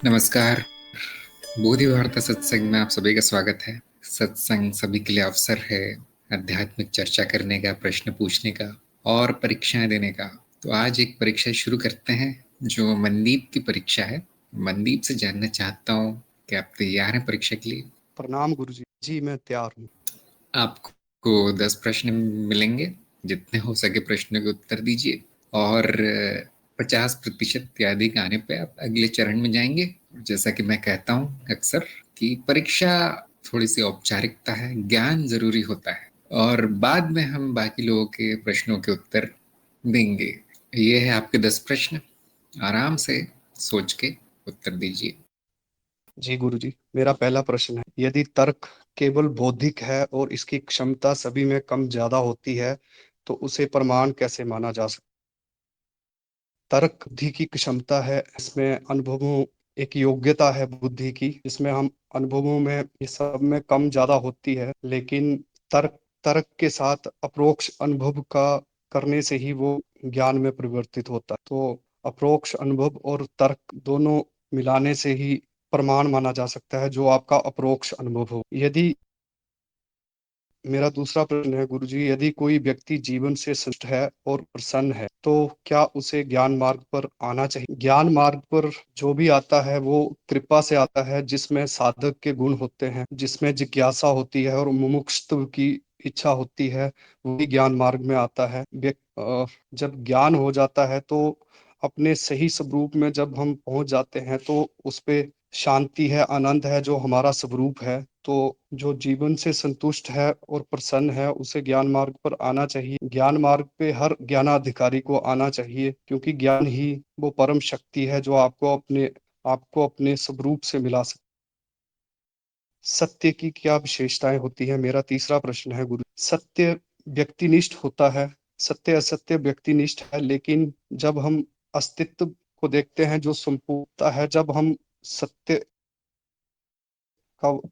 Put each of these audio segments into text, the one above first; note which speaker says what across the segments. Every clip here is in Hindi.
Speaker 1: नमस्कार। बोधि वार्ता सत्संग में आप सभी का स्वागत है। सत्संग सभी के लिए अवसर है आध्यात्मिक चर्चा करने का, प्रश्न पूछने का और परीक्षाएं देने का। तो आज एक परीक्षा शुरू करते हैं जो मनदीप की परीक्षा है। मनदीप से जानना चाहता हूँ कि आप तैयार हैं परीक्षा के लिए?
Speaker 2: प्रणाम गुरुजी। जी मैं तैयार हूँ।
Speaker 1: आपको 10 प्रश्न मिलेंगे। जितने हो सके प्रश्नों के उत्तर दीजिए और 50% या अधिक आने पे आप अगले चरण में जाएंगे। जैसा कि मैं कहता हूँ अक्सर कि परीक्षा थोड़ी सी औपचारिकता है, ज्ञान जरूरी होता है और बाद में हम बाकी लोगों के प्रश्नों के उत्तर देंगे। ये है आपके 10 प्रश्न। आराम से सोच के उत्तर दीजिए।
Speaker 2: जी गुरुजी, मेरा पहला प्रश्न है, यदि तर्क केवल बौद्धिक है और इसकी क्षमता सभी में कम ज्यादा होती है तो उसे प्रमाण कैसे माना जा सकता? तर्क बुद्धि की क्षमता है, इसमें अनुभवों एक योग्यता है बुद्धि की, इसमें हम अनुभवों में ये सब में कम ज्यादा होती है, लेकिन तर्क तर्क के साथ अप्रोक्ष अनुभव का करने से ही वो ज्ञान में परिवर्तित होता है। तो अप्रोक्ष अनुभव और तर्क दोनों मिलाने से ही प्रमाण माना जा सकता है, जो आपका अप्रोक्ष अनुभव हो। यदि मेरा दूसरा प्रश्न है गुरुजी, यदि कोई व्यक्ति जीवन से संतुष्ट है और प्रसन्न है तो क्या उसे ज्ञान मार्ग पर आना चाहिए? ज्ञान मार्ग पर जो भी आता है वो कृपा से आता है, जिसमें साधक के गुण होते हैं, जिसमें जिज्ञासा होती है और मुमुक्षुत्व की इच्छा होती है, वही ज्ञान मार्ग में आता है। जब ज्ञान हो जाता है तो अपने सही स्वरूप में जब हम पहुंच जाते हैं तो उस पे शांति है, आनंद है, जो हमारा स्वरूप है। तो जो जीवन से संतुष्ट है और प्रसन्न है उसे ज्ञान मार्ग पर आना चाहिए। ज्ञान मार्ग पे हर ज्ञानाधिकारी को आना चाहिए, क्योंकि ज्ञान ही वो परम शक्ति है जो आपको अपने स्वरूप से मिला सकती। सत्य की क्या विशेषताएं होती है? मेरा तीसरा प्रश्न है गुरु, सत्य व्यक्तिनिष्ठ होता है, सत्य असत्य व्यक्तिनिष्ठ है, लेकिन जब हम अस्तित्व को देखते हैं जो संपूर्णता है, जब हम सत्य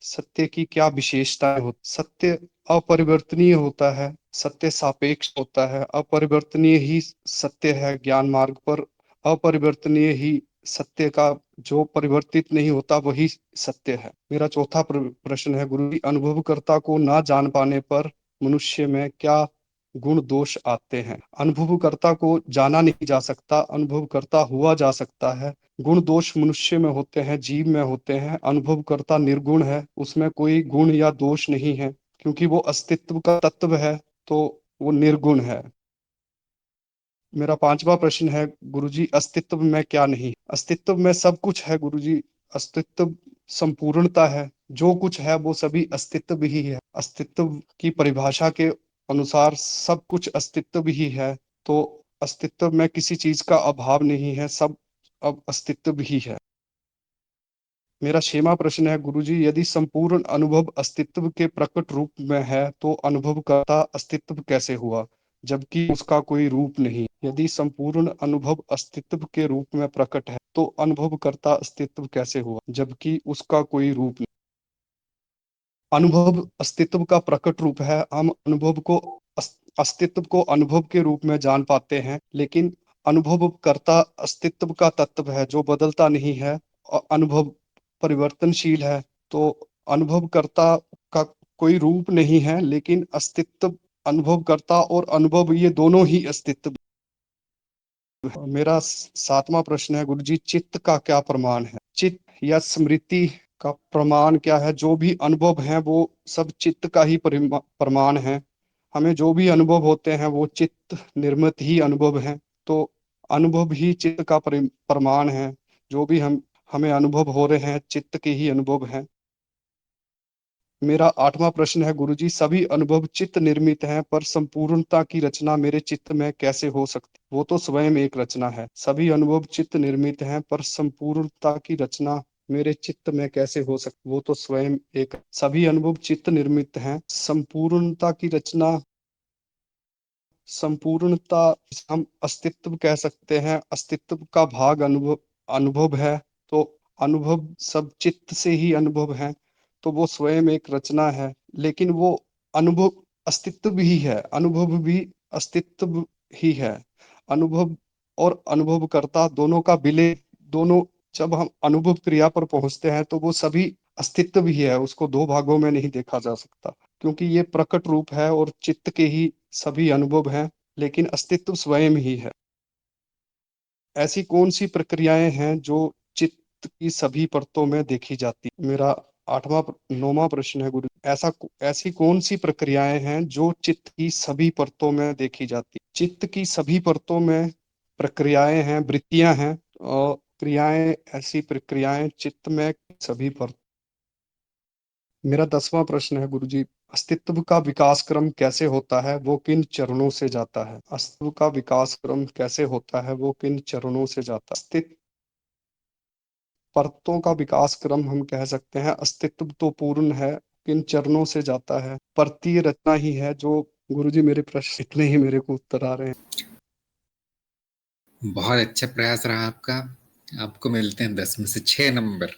Speaker 2: सत्य की क्या विशेषताएं हो? सत्य अपरिवर्तनीय होता है, सत्य सापेक्ष होता है, अपरिवर्तनीय ही सत्य है ज्ञान मार्ग पर। अपरिवर्तनीय ही सत्य का, जो परिवर्तित नहीं होता वही सत्य है। मेरा चौथा प्रश्न है गुरु जी, अनुभवकर्ता को ना जान पाने पर मनुष्य में क्या गुण दोष आते हैं? अनुभवकर्ता को जाना नहीं जा सकता, अनुभवकर्ता हुआ जा सकता है। गुण दोष मनुष्य में होते हैं, जीव में होते हैं। अनुभवकर्ता निर्गुण है, उसमें कोई गुण या दोष नहीं है, क्योंकि वो अस्तित्व का तत्व है, तो वो निर्गुण है। मेरा पांचवा प्रश्न है गुरुजी, अस्तित्व में क्या नहीं? अस्तित्व में सब कुछ है गुरुजी। अस्तित्व संपूर्णता है, जो कुछ है वो सभी अस्तित्व ही है। अस्तित्व की परिभाषा के अनुसार सब कुछ अस्तित्व ही है, तो अस्तित्व में किसी चीज का अभाव नहीं है, सब अब अस्तित्व ही है। मेरा छठवां प्रश्न है गुरुजी, यदि संपूर्ण अनुभव अस्तित्व के प्रकट रूप में है तो अनुभवकर्ता अस्तित्व कैसे हुआ, जबकि उसका कोई रूप नहीं? यदि संपूर्ण अनुभव अस्तित्व के रूप में प्रकट है तो अनुभवकर्ता अस्तित्व कैसे हुआ, जबकि उसका कोई रूप नहीं? अनुभव अस्तित्व का प्रकट रूप है। हम अनुभव को अस्तित्व को अनुभव के रूप में जान पाते हैं, लेकिन अनुभवकर्ता अस्तित्व का तत्व है जो बदलता नहीं है। अनुभव परिवर्तनशील है, तो अनुभवकर्ता का कोई रूप नहीं है, लेकिन अस्तित्व, अनुभवकर्ता और अनुभव ये दोनों ही अस्तित्व। मेरा सातवां प्रश्न है गुरुजी, चित्त का क्या प्रमाण है? चित्त या स्मृति का प्रमाण क्या है? जो भी अनुभव है वो सब चित्त का ही प्रमाण है। हमें जो भी अनुभव होते हैं वो चित्त निर्मित ही अनुभव है, तो अनुभव ही चित्त का प्रमाण है। जो भी हमें अनुभव हो रहे हैं चित्त के ही अनुभव हैं। मेरा आठवां प्रश्न है गुरुजी, सभी अनुभव चित्त निर्मित हैं, पर संपूर्णता की रचना मेरे चित्त में कैसे हो सकती? वो तो स्वयं एक रचना है। सभी अनुभव चित्त निर्मित हैं, पर संपूर्णता की रचना मेरे चित्त में कैसे हो सकती? वो तो स्वयं एक, सभी अनुभव चित्त निर्मित हैं, संपूर्णता की रचना, संपूर्णता हम अस्तित्व कह सकते हैं। अस्तित्व का भाग अनुभव अनुभव है, तो अनुभव सब चित्त से ही अनुभव है, तो वो स्वयं एक रचना है। लेकिन वो अनुभव अस्तित्व भी है, अनुभव भी अस्तित्व ही है। अनुभव और अनुभवकर्ता दोनों का विलय, दोनों जब हम अनुभव क्रिया पर पहुँचते हैं तो वो सभी अस्तित्व ही है, उसको 2 भागों में नहीं देखा जा सकता, क्योंकि ये प्रकट रूप है और चित्त के ही सभी अनुभव हैं, लेकिन अस्तित्व स्वयं ही है। ऐसी कौन-सी प्रक्रियाएँ हैं जो चित्त की सभी परतों में देखी जाती? मेरा 9वां प्रश्न है गुरु, ऐसी कौन-सी प्रक्रियाएँ हैं जो चित्त की सभी परतों में देखी जाती? चित्त की सभी परतों में प्रक्रियाएँ हैं, वृत्तियाँ हैं और क्रियाएँ, ऐसी प्रक्रियाएँ चित्त में सभी पर। मेरा 10वां प्रश्न है गुरुजी, अस्तित्व का विकास क्रम कैसे होता है? वो किन चरणों से जाता है? अस्तित्व का विकास क्रम कैसे होता है? वो किन चरणों से जाता है? परतों का विकास क्रम हम कह सकते हैं, अस्तित्व तो पूर्ण है, किन चरणों से जाता है? परतीय रचना ही है जो। गुरुजी मेरे प्रश्न इतने ही मेरे को उत्तर आ रहे हैं।
Speaker 1: बहुत अच्छा प्रयास रहा आपका। आपको मिलते हैं 10 में से 6 नंबर।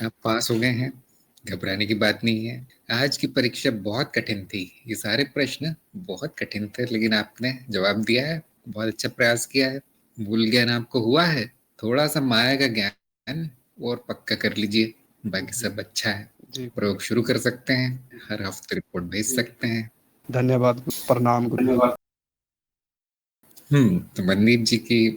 Speaker 1: आप पास हो गए हैं, घबराने की बात नहीं है। आज की परीक्षा बहुत कठिन थी, ये सारे प्रश्न बहुत कठिन थे, लेकिन आपने जवाब दिया है, बहुत अच्छा प्रयास किया है। मूल ज्ञान आपको हुआ है, थोड़ा सा माया का ज्ञान और पक्का कर लीजिए, बाकी सब अच्छा है।
Speaker 2: जी,
Speaker 1: प्रयोग शुरू कर सकते हैं, हर हफ्ते रिपोर्ट भेज सकते हैं।
Speaker 2: धन्यवाद, प्रणाम गुरुजी।
Speaker 1: तो मनदीप जी की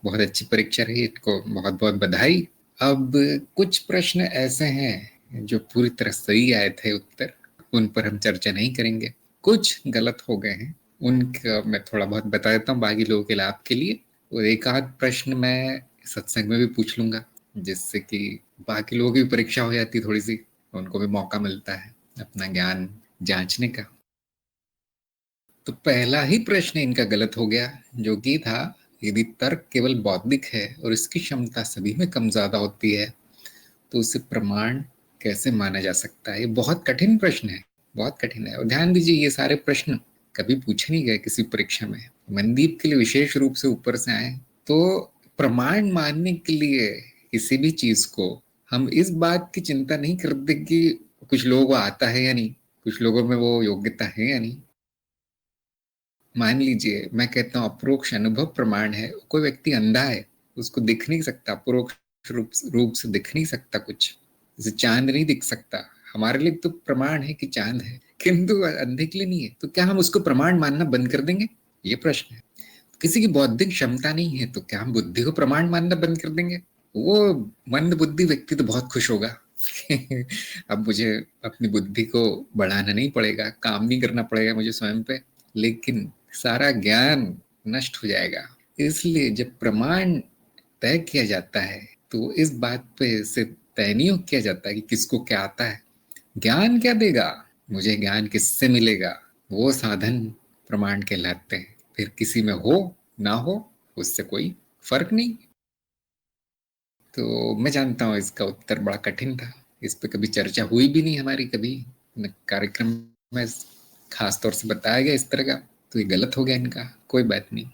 Speaker 1: बहुत अच्छी परीक्षा रही, इनको बहुत बहुत बधाई। अब कुछ प्रश्न ऐसे हैं जो पूरी तरह सही आए थे उत्तर, उन पर हम चर्चा नहीं करेंगे। कुछ गलत हो गए हैं, उनका मैं थोड़ा बहुत बता देता हूँ बाकी लोगों के लाभ के लिए, और एक आध प्रश्न मैं सत्संग में भी पूछ लूंगा, जिससे कि बाकी लोगों की भी परीक्षा हो जाती थोड़ी सी, उनको भी मौका मिलता है अपना ज्ञान जांचने का। तो पहला ही प्रश्न इनका गलत हो गया, जो कि था, यदि तर्क केवल बौद्धिक है और इसकी क्षमता सभी में कम ज्यादा होती है, तो उसे प्रमाण कैसे माना जा सकता है? ये बहुत कठिन प्रश्न है, बहुत कठिन है। और ध्यान दीजिए, ये सारे प्रश्न कभी पूछे नहीं गए किसी परीक्षा में, मनदीप के लिए विशेष रूप से ऊपर से आए। तो प्रमाण मानने के लिए किसी भी चीज को हम इस बात की चिंता नहीं करते कि कुछ लोगों को आता है या नहीं, कुछ लोगों में वो योग्यता है या नहीं। मान लीजिए मैं कहता हूँ अपरोक्ष अनुभव प्रमाण है, कोई व्यक्ति अंधा है, उसको दिख नहीं सकता, परोक्ष रूप से दिख नहीं सकता कुछ, जैसे चांद नहीं दिख सकता, हमारे लिए तो प्रमाण है कि चांद है, किंतु अंधे के लिए नहीं है। तो क्या हम उसको प्रमाण मानना बंद कर देंगे? ये प्रश्न है। किसी की बौद्धिक क्षमता नहीं है, तो क्या हम बुद्धि को प्रमाण मानना बंद कर देंगे? वो मंद बुद्धि व्यक्ति तो बहुत खुश होगा। अब मुझे अपनी बुद्धि को बढ़ाना नहीं पड़ेगा, काम नहीं करना पड़ेगा मुझे स्वयं पे, लेकिन सारा ज्ञान नष्ट हो जाएगा। इसलिए जब प्रमाण तय किया जाता है, तो इस बात पे से तय नहीं किया जाता कि किसको क्या आता है, ज्ञान क्या देगा, मुझे ज्ञान किससे मिलेगा, वो साधन प्रमाण कहलाते हैं। फिर किसी में हो ना हो, उससे कोई फर्क नहीं। तो मैं जानता हूँ इसका उत्तर बड़ा कठिन था, इस पे कभी चर्चा हुई भी नहीं हमारी, कभी न कार्यक्रम में खास तौर से बताया गया इस तरह का, तो ये गलत हो गया इनका, कोई बात नहीं।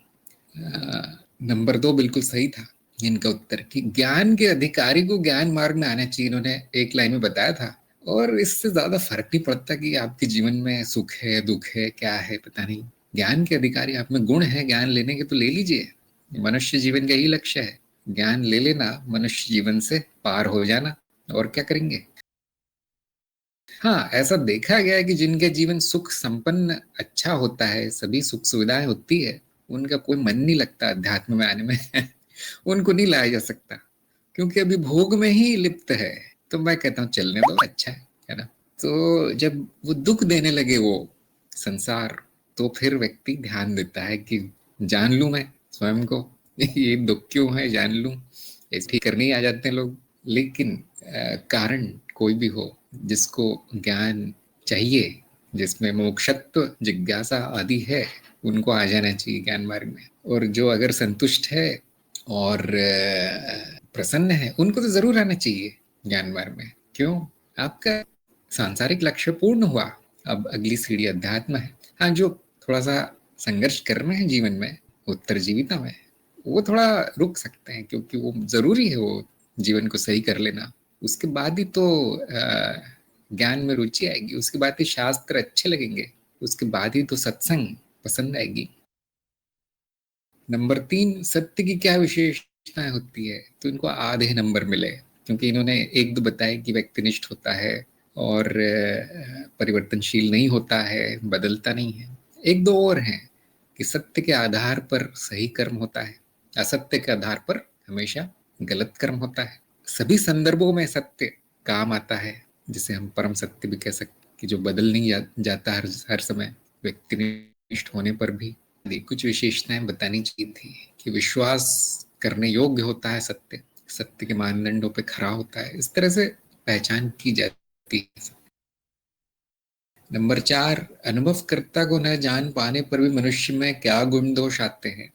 Speaker 1: नंबर 2 बिल्कुल सही था इनका उत्तर, कि ज्ञान के अधिकारी को ज्ञान मार्ग में आना चाहिए, इन्होंने एक लाइन में बताया था। और इससे ज्यादा फर्क नहीं पड़ता कि आपके जीवन में सुख है दुख है क्या है, पता नहीं, ज्ञान के अधिकारी आप में गुण है ज्ञान लेने के, तो ले लीजिए। मनुष्य जीवन का यही लक्ष्य है, ज्ञान ले लेना, मनुष्य जीवन से पार हो जाना, और क्या करेंगे। हाँ, ऐसा देखा गया है कि जिनके जीवन सुख संपन्न अच्छा होता है, सभी सुख सुविधाएं होती है, उनका कोई मन नहीं लगता अध्यात्म में आने में। उनको नहीं लाया जा सकता, क्योंकि अभी भोग में ही लिप्त है। तो मैं कहता हूँ चलने दो, अच्छा है ना। तो जब वो दुख देने लगे वो संसार, तो फिर व्यक्ति ध्यान देता है कि जान लूं मैं स्वयं को, ये दुख क्यों है जान लूं, ऐसे ठीक करने ही आ जाते हैं लोग। लेकिन कारण कोई भी हो, जिसको ज्ञान चाहिए, जिसमें मोक्षत्व जिज्ञासा आदि है, उनको आ जाना चाहिए ज्ञान मार्ग में। और जो अगर संतुष्ट है और प्रसन्न है, उनको तो जरूर आना चाहिए ज्ञान मार्ग में। क्यों? आपका सांसारिक लक्ष्य पूर्ण हुआ, अब अगली सीढ़ी अध्यात्म है। हाँ, जो थोड़ा सा संघर्ष कर रहे हैं जीवन में, उत्तरजीविता में, वो थोड़ा रुक सकते हैं, क्योंकि वो जरूरी है, वो जीवन को सही कर लेना। उसके बाद ही तो ज्ञान में रुचि आएगी, उसके बाद ही शास्त्र अच्छे लगेंगे, उसके बाद ही तो सत्संग पसंद आएगी। नंबर 3, सत्य की क्या विशेष विशेषताएं होती है तो इनको आधे नंबर मिले, क्योंकि इन्होंने एक दो बताए कि व्यक्तिनिष्ठ होता है और परिवर्तनशील नहीं होता है, बदलता नहीं है। एक दो और हैं कि सत्य के आधार पर सही कर्म होता है, असत्य के आधार पर हमेशा गलत कर्म होता है। सभी संदर्भों में सत्य काम आता है, जिसे हम परम सत्य भी कह सकते हैं, कि जो बदल नहीं जाता हर समय, व्यक्तिनिष्ठ होने पर भी। कुछ विशेषताएं बतानी चाहिए थी कि विश्वास करने योग्य होता है सत्य, सत्य के मानदंडों पे खरा होता है, इस तरह से पहचान की जाती है। नंबर 4, अनुभवकर्ता को न जान पाने पर भी मनुष्य में क्या गुण दोष आते हैं,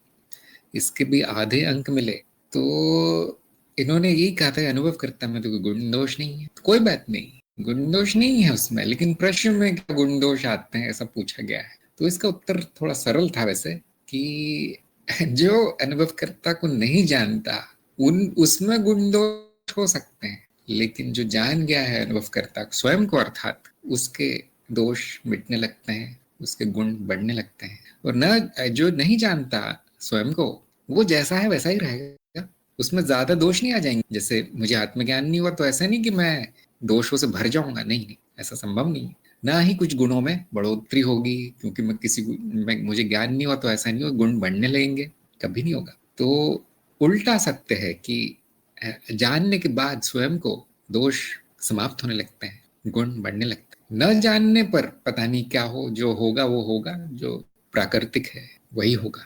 Speaker 1: इसके भी आधे अंक मिले। तो इन्होंने यही कहा था अनुभवकर्ता में तो कोई गुण दोष नहीं है, तो कोई बात नहीं, गुण दोष नहीं है उसमें, लेकिन प्रश्न में क्या गुण दोष आते हैं ऐसा पूछा गया है। तो इसका उत्तर थोड़ा सरल था वैसे, कि जो अनुभवकर्ता को नहीं जानता उसमें गुण दोष हो सकते हैं, लेकिन जो जान गया है अनुभवकर्ता स्वयं को, अर्थात उसके दोष मिटने लगते हैं, उसके गुण बढ़ने लगते हैं। और न जो नहीं जानता स्वयं को, वो जैसा है वैसा ही रहेगा, उसमें ज्यादा दोष नहीं आ जाएंगे। जैसे मुझे आत्मज्ञान नहीं हुआ तो ऐसा नहीं कि मैं दोषों से भर जाऊंगा, नहीं नहीं, ऐसा संभव नहीं है। ना ही कुछ गुणों में बढ़ोतरी होगी, क्योंकि मुझे ज्ञान नहीं हुआ तो ऐसा नहीं होगा गुण बढ़ने लगेंगे, कभी नहीं होगा। तो उल्टा सत्य है कि जानने के बाद स्वयं को दोष समाप्त होने लगते हैं, गुण बढ़ने लगते हैं। न जानने पर पता नहीं क्या हो, जो होगा वो होगा, जो प्राकृतिक है वही होगा।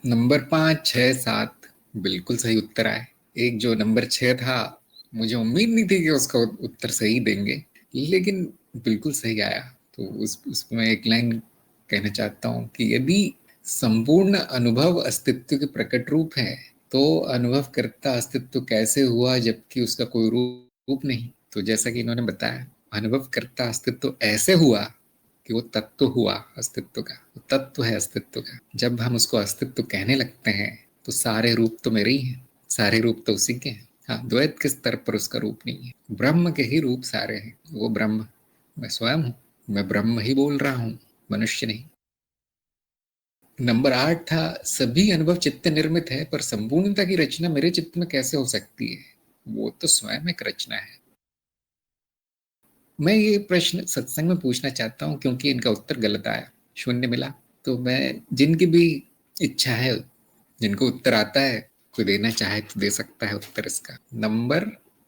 Speaker 1: नंबर 5, 6, 7 बिल्कुल सही उत्तर आए। एक जो नंबर 6 था, मुझे उम्मीद नहीं थी कि उसका उत्तर सही देंगे, लेकिन बिल्कुल सही आया। तो उसमें एक लाइन कहना चाहता हूँ कि यदि संपूर्ण अनुभव अस्तित्व के प्रकट रूप है, तो अनुभव करता अस्तित्व कैसे हुआ जबकि उसका कोई रूप नहीं। तो जैसा कि इन्होंने बताया, अनुभव करता अस्तित्व ऐसे हुआ कि वो तत्व हुआ अस्तित्व का, वो तत्व है अस्तित्व का। जब हम उसको अस्तित्व कहने लगते हैं तो सारे रूप तो मेरे ही हैं, सारे रूप तो उसी के हैं। हाँ, द्वैत के स्तर पर उसका रूप नहीं है, ब्रह्म के ही रूप सारे हैं। वो ब्रह्म मैं स्वयं हूँ, मैं ब्रह्म ही बोल रहा हूँ, मनुष्य नहीं। नंबर 8 था, सभी अनुभव चित्त निर्मित है, पर संपूर्णता की रचना मेरे चित्त में कैसे हो सकती है, वो तो स्वयं एक रचना है। मैं ये प्रश्न सत्संग में पूछना चाहता हूँ, क्योंकि इनका उत्तर गलत आया, शून्य मिला। तो मैं, जिनकी भी इच्छा है, जिनको उत्तर आता है, कोई देना चाहे तो दे सकता है उत्तर इसका। नंबर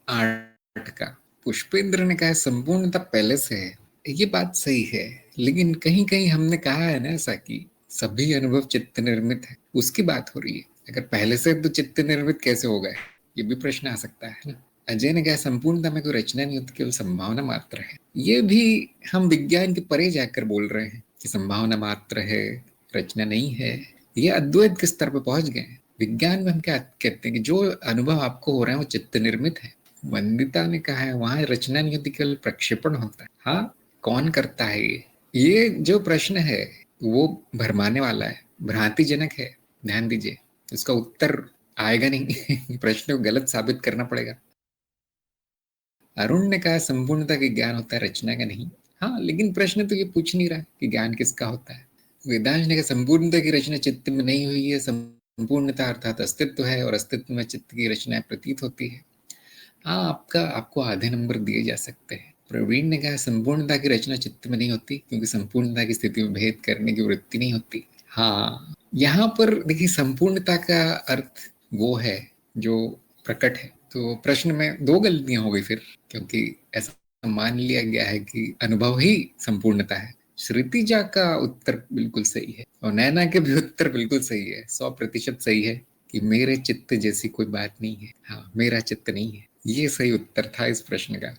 Speaker 1: 8 का पुष्पेंद्र ने कहा संपूर्णता पहले से है। ये बात सही है, लेकिन कहीं कहीं हमने कहा है ना ऐसा कि सभी अनुभव चित्त निर्मित है, उसकी बात हो रही है। अगर पहले से तो चित्त निर्मित कैसे हो गए, ये भी प्रश्न आ सकता है ना। अजय ने कहा संपूर्णता में कोई रचना नहीं होती, केवल संभावना मात्र है। ये भी हम विज्ञान के परे जाकर बोल रहे हैं कि संभावना मात्र है, रचना नहीं है। ये अद्वैत के स्तर पर पहुंच गए। विज्ञान में हम क्या कहते हैं कि जो अनुभव आपको हो रहा है वो चित्त निर्मित है। वंदिता ने कहा है वहां रचना नहीं होती, केवल प्रक्षेपण होता है। हाँ, कौन करता है ये जो प्रश्न है वो भरमाने वाला है, भ्रांतिजनक है, ध्यान दीजिए। इसका उत्तर आएगा नहीं प्रश्न को गलत साबित करना पड़ेगा। अरुण ने कहा संपूर्णता के ज्ञान होता है, रचना का नहीं। हाँ, लेकिन प्रश्न तो ये पूछ नहीं रहा कि ज्ञान किसका होता है। वेदांश ने कहा संपूर्णता की रचना चित्त में नहीं हुई है, संपूर्णता अर्थात अस्तित्व है, और अस्तित्व में चित्त की रचना प्रतीत होती है। हाँ, आपको आधे नंबर दिए जा सकते हैं। प्रवीण ने कहा संपूर्णता की रचना चित्त में नहीं होती, क्योंकि संपूर्णता की स्थिति में भेद करने की वृत्ति नहीं होती। हाँ, यहाँ पर देखिए संपूर्णता का अर्थ वो है जो प्रकट है। तो प्रश्न में दो गलतियां हो गई फिर, क्योंकि ऐसा मान लिया गया है कि अनुभव ही संपूर्णता है। श्रुतिजा का उत्तर बिल्कुल सही है, और नैना के भी उत्तर बिल्कुल सही है, 100% सही है कि मेरे चित्त जैसी कोई बात नहीं है। हाँ, मेरा चित्त नहीं है, ये सही उत्तर था इस प्रश्न का।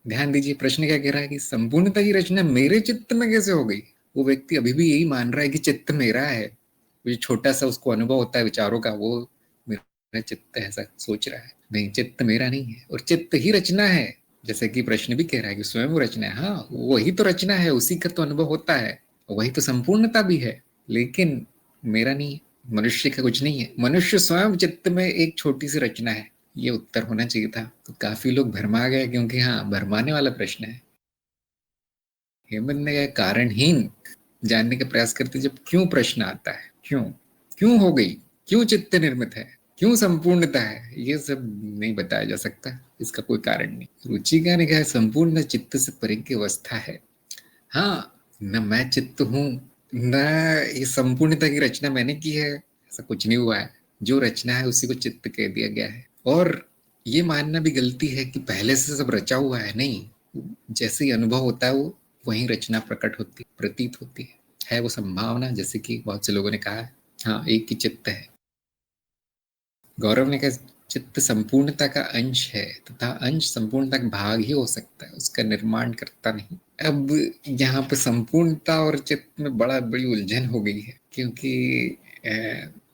Speaker 1: ध्यान दीजिए प्रश्न क्या कह रहा है कि संपूर्णता की रचना मेरे चित्त में कैसे हो गई। वो व्यक्ति अभी भी यही मान रहा है कि चित्त मेरा है, वो छोटा सा उसको अनुभव होता है विचारों का, वो मेरा चित्त है, ऐसा सोच रहा है। नहीं, चित्त मेरा नहीं है, और चित्त ही रचना है। जैसे कि प्रश्न भी कह रहा है कि स्वयं वो रचना है। हाँ, वही तो रचना है, उसी का तो अनुभव होता है, वही तो संपूर्णता भी है, लेकिन मेरा नहीं है, मनुष्य का कुछ नहीं है। मनुष्य स्वयं चित्त में एक छोटी सी रचना है। ये उत्तर होना चाहिए था। तो काफी लोग भरमा गए, क्योंकि हाँ, भरमाने वाला प्रश्न है। हेमंत ने कहा कारणहीन जानने का प्रयास करते जब क्यों प्रश्न आता है, क्यों क्यों हो गई, क्यों चित्त निर्मित है, क्यों संपूर्णता है, ये सब नहीं बताया जा सकता, इसका कोई कारण नहीं। रुचिका ने कहा संपूर्ण चित्त से परे की अवस्था है। हाँ, न मैं चित्त हूँ, न ये संपूर्णता की रचना मैंने की है, ऐसा कुछ नहीं हुआ है। जो रचना है उसी को चित्त कह दिया गया है। और ये मानना भी गलती है कि पहले से सब रचा हुआ है, नहीं। जैसे ही अनुभव होता है वो वही रचना प्रकट होती, प्रतीत होती है वो संभावना, जैसे कि बहुत से लोगों ने कहा है। हाँ, एक ही चित्त है। गौरव ने कहा चित्त संपूर्णता का अंश है तथा अंश संपूर्णता का भाग ही हो सकता है, उसका निर्माण करता नहीं। अब यहाँ पे संपूर्णता और चित्त में बड़ी उलझन हो गई है, क्योंकि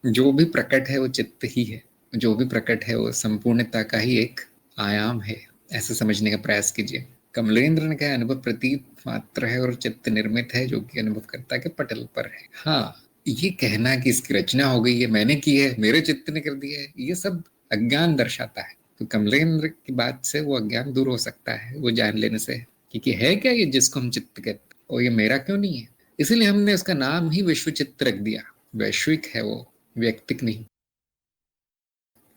Speaker 1: जो भी प्रकट है वो चित्त ही है, जो भी प्रकट है वो संपूर्णता का ही एक आयाम है, ऐसे समझने का प्रयास कीजिए। कमलेंद्र ने कहा अनुभव प्रतीत मात्र है और चित्त निर्मित है जो कि अनुभवकर्ता के पटल पर है। हाँ, ये कहना कि इसकी रचना हो गई है, मैंने की है, मेरे चित्त ने कर दिया है, ये सब अज्ञान दर्शाता है। तो कमलेंद्र की बात से वो अज्ञान दूर हो सकता है, वो जान लेने से, क्योंकि है क्या ये जिसको हम चित्त कहते हैं, और ये मेरा क्यों नहीं है। इसीलिए हमने उसका नाम ही विश्व चित्त रख दिया। वैश्विक है वो, व्यक्तिक नहीं।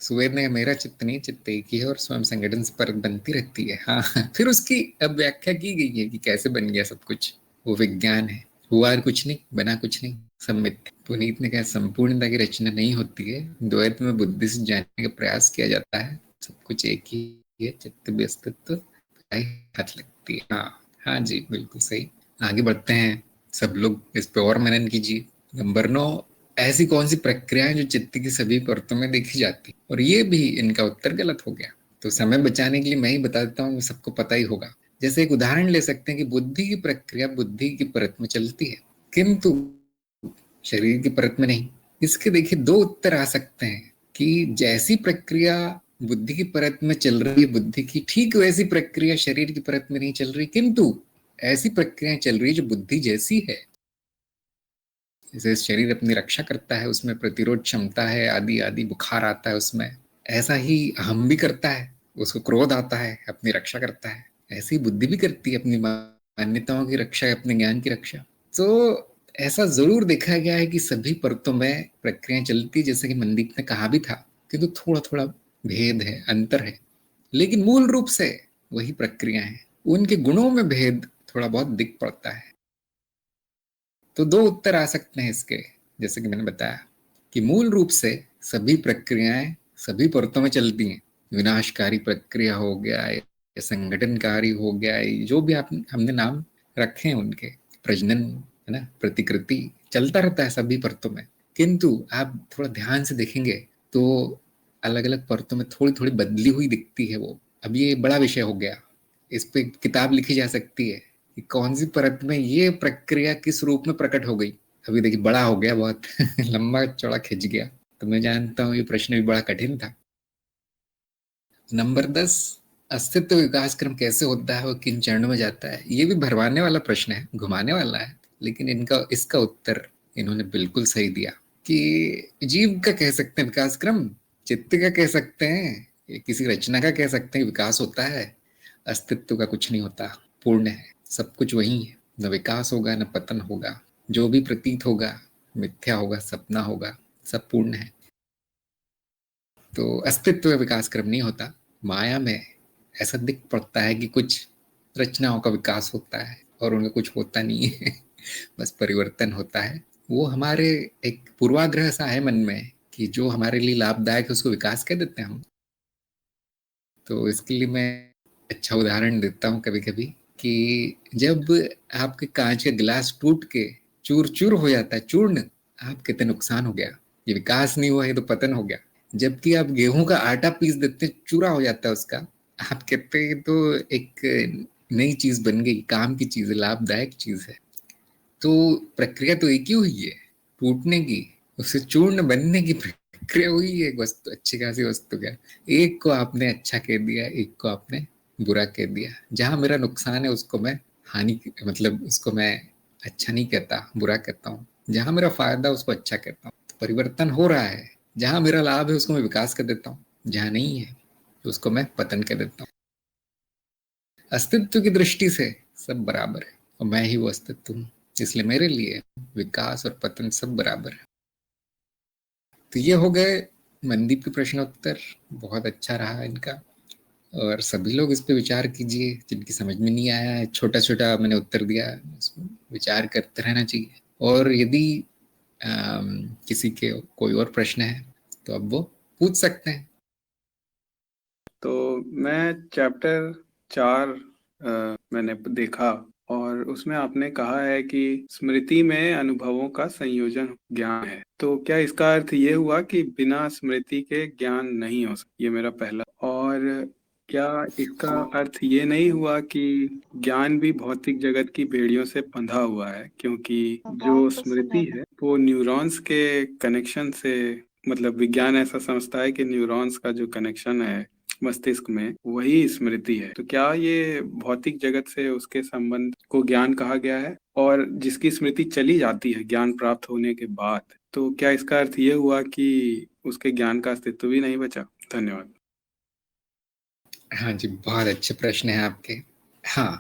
Speaker 1: सुवेद ने मेरा चित्त नहीं, चित्त एक ही है और स्वयं संगठन से परत बनती रहती है। हाँ, फिर उसकी अब व्याख्या की गई है कि कैसे बन गया सब कुछ। वो विज्ञान है, हुआ कुछ नहीं, बना कुछ नहीं, सब मिथ्या। पुनीत ने कहा संपूर्णता की रचना नहीं होती है, द्वैत में बुद्धि से जानने का प्रयास किया जाता है, सब कुछ एक ही है, चित्त भी अस्तित्व हाथ लगती है। हाँ, हाँ जी, बिल्कुल सही। आगे बढ़ते हैं, सब लोग इस पे और मनन कीजिए। नंबर 9, ऐसी कौन सी प्रक्रियाएं जो चित्त की सभी परतों में देखी जाती, और ये भी इनका उत्तर गलत हो गया। तो समय बचाने के लिए मैं ही बता देता हूँ, सबको पता ही होगा। जैसे एक उदाहरण ले सकते हैं कि बुद्धि की प्रक्रिया बुद्धि की परत में चलती है, किंतु शरीर की परत में नहीं। इसके देखिए दो उत्तर आ सकते हैं कि जैसी प्रक्रिया बुद्धि की परत में चल रही है बुद्धि की, ठीक वैसी प्रक्रिया शरीर की परत में नहीं चल रही, किंतु ऐसी प्रक्रियाएं चल रही है जो बुद्धि जैसी है। जैसे शरीर अपनी रक्षा करता है, उसमें प्रतिरोध क्षमता है, आदि आदि, बुखार आता है उसमें, ऐसा ही हम भी करता है, उसको क्रोध आता है, अपनी रक्षा करता है। ऐसी बुद्धि भी करती है अपनी मान्यताओं की रक्षा, अपने ज्ञान की रक्षा। तो ऐसा जरूर देखा गया है कि सभी परतों में प्रक्रियाएं चलती, जैसे कि मनदीप ने कहा भी था, किंतु थोड़ा थोड़ा भेद है, अंतर है, लेकिन मूल रूप से वही प्रक्रिया है। उनके गुणों में भेद थोड़ा बहुत दिख पड़ता है। तो दो उत्तर आ सकते हैं इसके, जैसे कि मैंने बताया कि मूल रूप से सभी प्रक्रियाएं सभी परतों में चलती हैं। विनाशकारी प्रक्रिया हो गया या संगठनकारी हो गया, जो भी आप हमने नाम रखे हैं उनके, प्रजनन है ना, प्रतिकृति, चलता रहता है सभी परतों में। किंतु आप थोड़ा ध्यान से देखेंगे तो अलग अलग परतों में थोड़ी थोड़ी बदली हुई दिखती है वो। अब ये बड़ा विषय हो गया, इस पे किताब लिखी जा सकती है कि कौन सी परत में ये प्रक्रिया किस रूप में प्रकट हो गई। अभी देखिए बड़ा हो गया बहुत लंबा चौड़ा खिंच गया, तो मैं जानता हूँ ये प्रश्न भी बड़ा कठिन था। नंबर 10, अस्तित्व विकास क्रम कैसे होता है और किन चरणों में जाता है, ये भी भरवाने वाला प्रश्न है, घुमाने वाला है, लेकिन इनका इसका उत्तर इन्होंने बिल्कुल सही दिया कि जीव का कह सकते हैं विकास क्रम, चित्त का कह सकते हैं, किसी रचना का कह सकते हैं विकास होता है। अस्तित्व का कुछ नहीं होता, पूर्ण है, सब कुछ वही है, न विकास होगा न पतन होगा, जो भी प्रतीत होगा मिथ्या होगा, सपना होगा, सब पूर्ण है। तो अस्तित्व का विकास क्रम नहीं होता। माया में ऐसा दिख पड़ता है कि कुछ रचनाओं का विकास होता है और उनका कुछ होता नहीं है बस परिवर्तन होता है। वो हमारे एक पूर्वाग्रह सा है मन में कि जो हमारे लिए लाभदायक है उसको विकास कह देते हैं हम। तो इसके लिए मैं अच्छा उदाहरण देता हूँ कभी कभी कि जब आपके कांच का गिलास टूट के चूर चूर हो जाता है, चूर्ण, आप कहते नुकसान हो गया, ये विकास नहीं हुआ, ये तो पतन हो गया। जबकि आप गेहूं का आटा पीस देते, चूरा हो जाता है उसका, आप कहते हैं तो एक नई चीज बन गई, काम की चीज है, लाभदायक चीज है। तो प्रक्रिया तो एक ही हुई है, टूटने की, उससे चूर्ण बनने की प्रक्रिया हुई है, एक वस्तु, अच्छी खासी वस्तु का। एक को आपने अच्छा कह दिया, एक को आपने बुरा कह दिया। जहां मेरा नुकसान है उसको मैं हानि, मतलब उसको मैं अच्छा नहीं कहता, बुरा कहता हूँ। जहां मेरा फायदा उसको अच्छा कहता हूँ। तो परिवर्तन हो रहा है, जहां मेरा लाभ है उसको मैं विकास कर देता हूँ, जहां नहीं है तो उसको मैं पतन कर देता हूँ। अस्तित्व की दृष्टि से सब बराबर है और मैं ही वो अस्तित्व हूँ, इसलिए मेरे लिए विकास और पतन सब बराबर है। तो ये हो गए मनदीप के प्रश्नोत्तर। बहुत अच्छा रहा इनका, और सभी लोग इस पे विचार कीजिए। जिनकी समझ में नहीं आया है, छोटा छोटा मैंने उत्तर दिया, इसमें विचार करते रहना चाहिए। और यदि किसी के कोई और प्रश्न है तो अब वो पूछ सकते हैं।
Speaker 3: तो मैं चैप्टर 4 मैंने देखा, और उसमें आपने कहा है कि स्मृति में अनुभवों का संयोजन ज्ञान है। तो क्या इसका अर्थ ये हुआ कि बिना स्मृति के ज्ञान नहीं हो सकता? ये मेरा पहला। और क्या इसका अर्थ ये नहीं हुआ कि ज्ञान भी भौतिक जगत की बेड़ियों से बंधा हुआ है, क्योंकि जो स्मृति है वो न्यूरॉन्स के कनेक्शन से, मतलब विज्ञान ऐसा समझता है कि न्यूरॉन्स का जो कनेक्शन है मस्तिष्क में, वही स्मृति है। तो क्या ये भौतिक जगत से उसके संबंध को ज्ञान कहा गया है? और जिसकी स्मृति चली जाती है ज्ञान प्राप्त होने के बाद, तो क्या इसका अर्थ ये हुआ कि उसके ज्ञान का अस्तित्व भी नहीं बचा? धन्यवाद।
Speaker 1: हाँ जी, बहुत अच्छे प्रश्न है आपके। हाँ,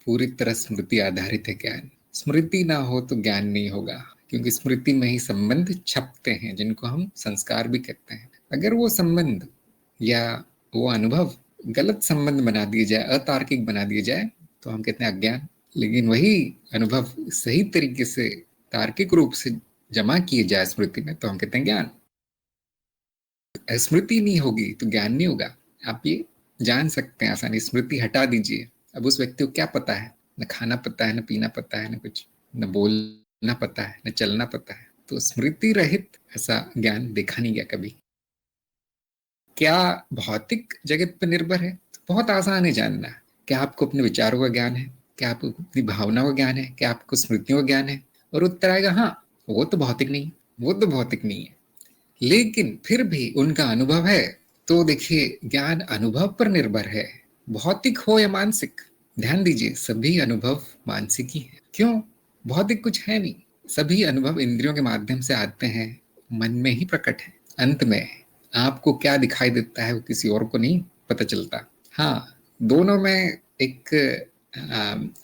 Speaker 1: पूरी तरह स्मृति आधारित है ज्ञान। स्मृति ना हो तो ज्ञान नहीं होगा, क्योंकि स्मृति में ही संबंध छपते हैं, जिनको हम संस्कार भी कहते हैं। अगर वो संबंध या वो अनुभव गलत संबंध बना दिए जाए, अतार्किक बना दिए जाए, तो हम कहते हैं अज्ञान। लेकिन वही अनुभव सही तरीके से तार्किक रूप से जमा किए जाए स्मृति में, तो हम कहते हैं ज्ञान। स्मृति नहीं होगी तो ज्ञान नहीं होगा। आप ये जान सकते हैं आसानी। स्मृति हटा दीजिए, अब उस व्यक्ति को क्या पता है? न खाना पता है, न पीना पता है, न कुछ, न बोलना पता है, न चलना पता है। तो स्मृति रहित ऐसा ज्ञान देखा नहीं गया कभी। क्या भौतिक जगत पर निर्भर है? तो बहुत आसान है जानना। क्या आपको अपने विचारों का ज्ञान है? क्या आपको अपनी भावनाओं का ज्ञान है? क्या आपको स्मृतियों का ज्ञान है? और उत्तर आएगा हाँ, वो तो भौतिक नहीं, वो तो भौतिक नहीं है। लेकिन फिर भी उनका अनुभव है। तो देखिए, ज्ञान अनुभव पर निर्भर है, भौतिक हो या मानसिक। ध्यान दीजिए, सभी अनुभव मानसिक ही है। क्यों? भौतिक कुछ है नहीं। सभी अनुभव इंद्रियों के माध्यम से आते हैं, मन में ही प्रकट है। अंत में आपको क्या दिखाई देता है वो किसी और को नहीं पता चलता। हाँ, दोनों में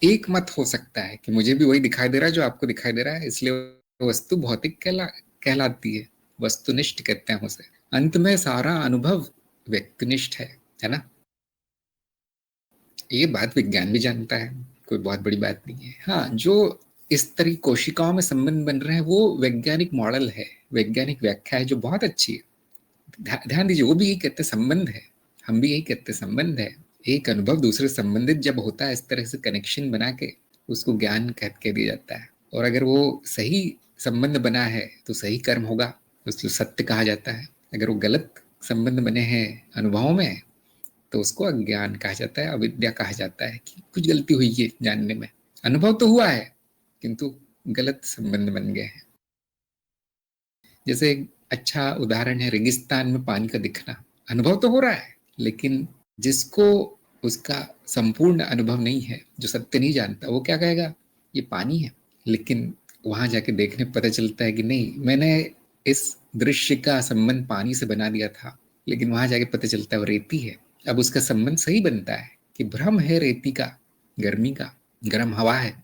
Speaker 1: एक मत हो सकता है कि मुझे भी वही दिखाई दे रहा है जो आपको दिखाई दे रहा है, इसलिए वस्तु भौतिक कहलाती है। वस्तुनिष्ठ कहते हैं उसे। अंत में सारा अनुभव व्यक्तिनिष्ठ है ना? ये बात विज्ञान भी जानता है, कोई बहुत बड़ी बात नहीं है। हाँ, जो इस तरह कोशिकाओं में संबंध बन रहे हैं वो वैज्ञानिक मॉडल है, वैज्ञानिक व्याख्या है, जो बहुत अच्छी है। ध्यान दीजिए, वो भी यही कहते संबंध है, हम भी यही कहते संबंध है। एक अनुभव दूसरे संबंधित जब होता है, इस तरह से कनेक्शन बना के, उसको ज्ञान कह दिया जाता है। और अगर वो सही संबंध बना है तो सही कर्म होगा, उसको सत्य कहा जाता है। अगर वो गलत संबंध बने हैं अनुभवों में, तो उसको अज्ञान कहा जाता है, अविद्या कहा जाता है कि कुछ गलती हुई है जानने में। अनुभव तो हुआ है किंतु गलत संबंध बन गए हैं। जैसे एक अच्छा उदाहरण है रेगिस्तान में पानी का दिखना। अनुभव तो हो रहा है, लेकिन जिसको उसका संपूर्ण अनुभव नहीं है, जो सत्य नहीं जानता, वो क्या कहेगा? ये पानी है। लेकिन वहां जाके देखने पता चलता है कि नहीं, मैंने इस दृश्य का संबंध पानी से बना दिया था, लेकिन वहां जाके पता चलता है वो रेती है। अब उसका संबंध सही बनता है कि भ्रम है रेती का, गर्मी का, गर्म हवा है,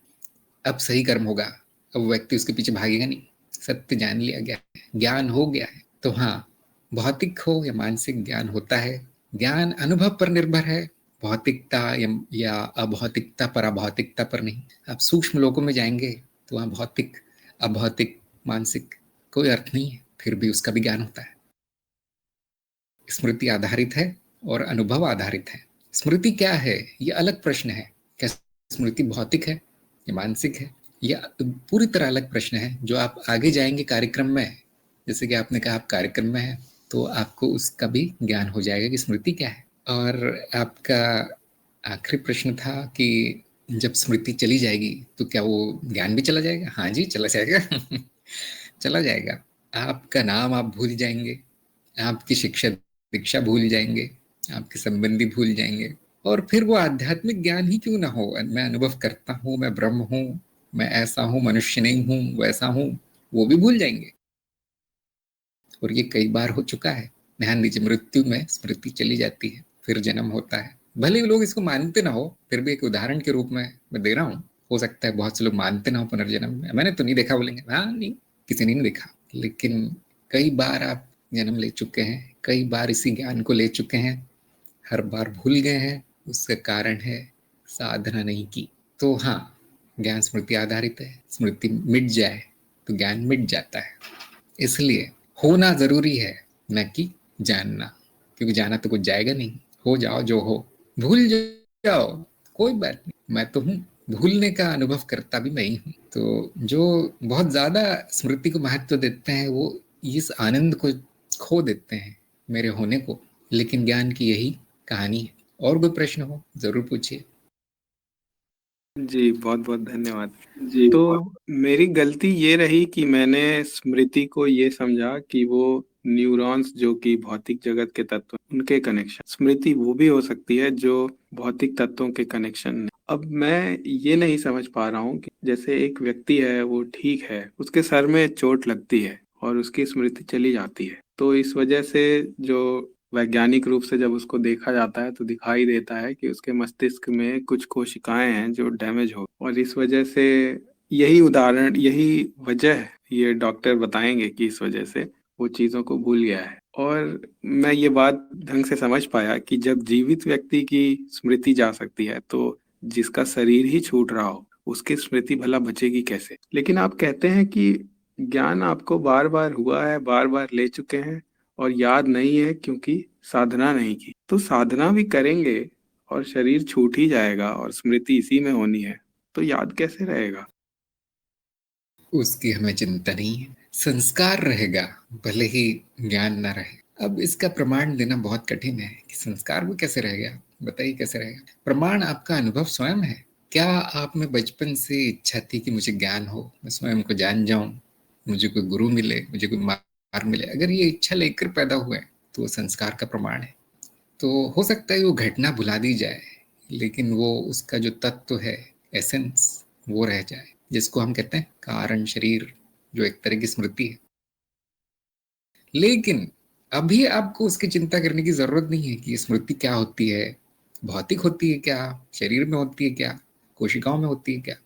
Speaker 1: अब सही कर्म होगा। अब व्यक्ति उसके पीछे भागेगा नहीं, सत्य जान लिया गया है, ज्ञान हो गया है। तो हाँ, भौतिक हो या मानसिक, ज्ञान होता है। ज्ञान अनुभव पर निर्भर है, भौतिकता या अभौतिकता पर, अभौतिकता पर नहीं। आप सूक्ष्म लोकों में जाएंगे तो वहाँ भौतिक, अभौतिक, मानसिक कोई अर्थ नहीं है, फिर भी उसका भी ज्ञान होता है। स्मृति आधारित है और अनुभव आधारित है। स्मृति क्या है, ये अलग प्रश्न है। क्या स्मृति भौतिक है या मानसिक है, यह पूरी तरह अलग प्रश्न है, जो आप आगे जाएंगे कार्यक्रम में। जैसे कि आपने कहा आप कार्यक्रम में है, तो आपको उसका भी ज्ञान हो जाएगा कि स्मृति क्या है। और आपका आखिरी प्रश्न था कि जब स्मृति चली जाएगी तो क्या वो ज्ञान भी चला जाएगा? हाँ जी, चला जाएगा। चला जाएगा। आपका नाम आप भूल जाएंगे, आपकी शिक्षा दीक्षा भूल जाएंगे, आपके संबंधी भूल जाएंगे। और फिर वो आध्यात्मिक ज्ञान ही क्यों ना हो, मैं अनुभव करता हूँ, मैं ब्रह्म हूँ, मैं ऐसा हूँ, मनुष्य नहीं हूँ, वैसा हूँ, वो भी भूल जाएंगे। और ये कई बार हो चुका है। ध्यान दीजिए, मृत्यु में स्मृति चली जाती है, फिर जन्म होता है। भले ही लोग इसको मानते ना हो, फिर भी एक उदाहरण के रूप में मैं दे रहा हूँ। हो सकता है बहुत से लोग मानते ना हो पुनर्जन्म में, मैंने तो नहीं देखा, बोलेंगे हाँ नहीं, किसी ने नहीं देखा। लेकिन कई बार आप जन्म ले चुके हैं, कई बार इसी ज्ञान को ले चुके हैं, हर बार भूल गए हैं। उसका कारण है साधना नहीं की। तो हाँ, ज्ञान स्मृति आधारित है। स्मृति मिट जाए तो ज्ञान मिट जाता है। इसलिए होना जरूरी है, न कि जानना, क्योंकि जाना तो कुछ जाएगा नहीं। हो जाओ जो हो, भूल जाओ, कोई बात नहीं, मैं तो हूँ। भूलने का अनुभव करता भी मैं ही हूँ। तो जो बहुत ज्यादा स्मृति को महत्व देते हैं वो इस आनंद को खो देते हैं, मेरे होने को। लेकिन ज्ञान की यही कहानी है। और कोई प्रश्न हो जरूर पूछिए।
Speaker 3: जी, बहुत बहुत धन्यवाद। तो मेरी गलती ये रही कि मैंने स्मृति को ये समझा कि वो न्यूरॉन्स जो कि भौतिक जगत के तत्व उनके कनेक्शन, स्मृति वो भी हो सकती है जो भौतिक तत्वों के कनेक्शन नहीं। अब मैं ये नहीं समझ पा रहा हूँ कि जैसे एक व्यक्ति है, वो ठीक है, उसके सर में चोट लगती है और उसकी स्मृति चली जाती है, तो इस वजह से जो वैज्ञानिक रूप से जब उसको देखा जाता है तो दिखाई देता है कि उसके मस्तिष्क में कुछ कोशिकाएं हैं जो डैमेज हो, और इस वजह से यही उदाहरण, यही वजह ये डॉक्टर बताएंगे कि इस वजह से वो चीजों को भूल गया है। और मैं ये बात ढंग से समझ पाया कि जब जीवित व्यक्ति की स्मृति जा सकती है तो जिसका शरीर ही छूट रहा हो उसकी स्मृति भला बचेगी कैसे। लेकिन आप कहते हैं कि ज्ञान आपको बार बार हुआ है, बार बार ले चुके हैं और याद नहीं है क्योंकि साधना नहीं की। तो साधना भी करेंगे और शरीर छूट ही जाएगा और स्मृति इसी में होनी है, तो याद कैसे रहेगा।
Speaker 1: उसकी हमें चिंता नहीं है, संस्कार रहेगा, भले ही ज्ञान ना रहे। अब इसका प्रमाण देना बहुत कठिन है कि संस्कार भी कैसे रहेगा। बताइए कैसे रहेगा। प्रमाण आपका अनुभव स्वयं है। क्या आप में बचपन से इच्छा थी कि मुझे ज्ञान हो, मैं स्वयं को जान जाऊं, मुझे कोई गुरु मिले, मुझे कोई मार मिले? अगर ये इच्छा लेकर पैदा हुए तो वो संस्कार का प्रमाण है। तो हो सकता है वो घटना भुला दी जाए, लेकिन वो उसका जो तत्व है, एसेंस, वो रह जाए, जिसको हम कहते हैं कारण शरीर, जो एक तरह की स्मृति है। लेकिन अभी आपको उसकी चिंता करने की जरूरत नहीं है कि स्मृति क्या होती है, भौतिक होती है क्या, शरीर में होती है क्या, कोशिकाओं में होती है क्या।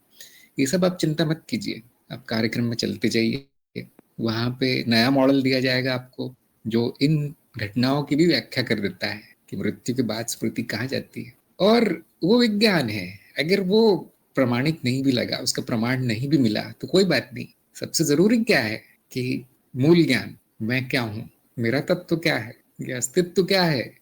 Speaker 1: ये सब आप चिंता मत कीजिए, आप कार्यक्रम में चलते जाइए, वहां पे नया मॉडल दिया जाएगा आपको जो इन घटनाओं की भी व्याख्या कर देता है कि मृत्यु के बाद स्मृति कहाँ जाती है। और वो विज्ञान है। अगर वो प्रमाणिक नहीं भी लगा, उसका प्रमाण नहीं भी मिला तो कोई बात नहीं। सबसे जरूरी क्या है कि मूल ज्ञान, मैं क्या हूं, मेरा तत्व क्या है, ये अस्तित्व क्या है।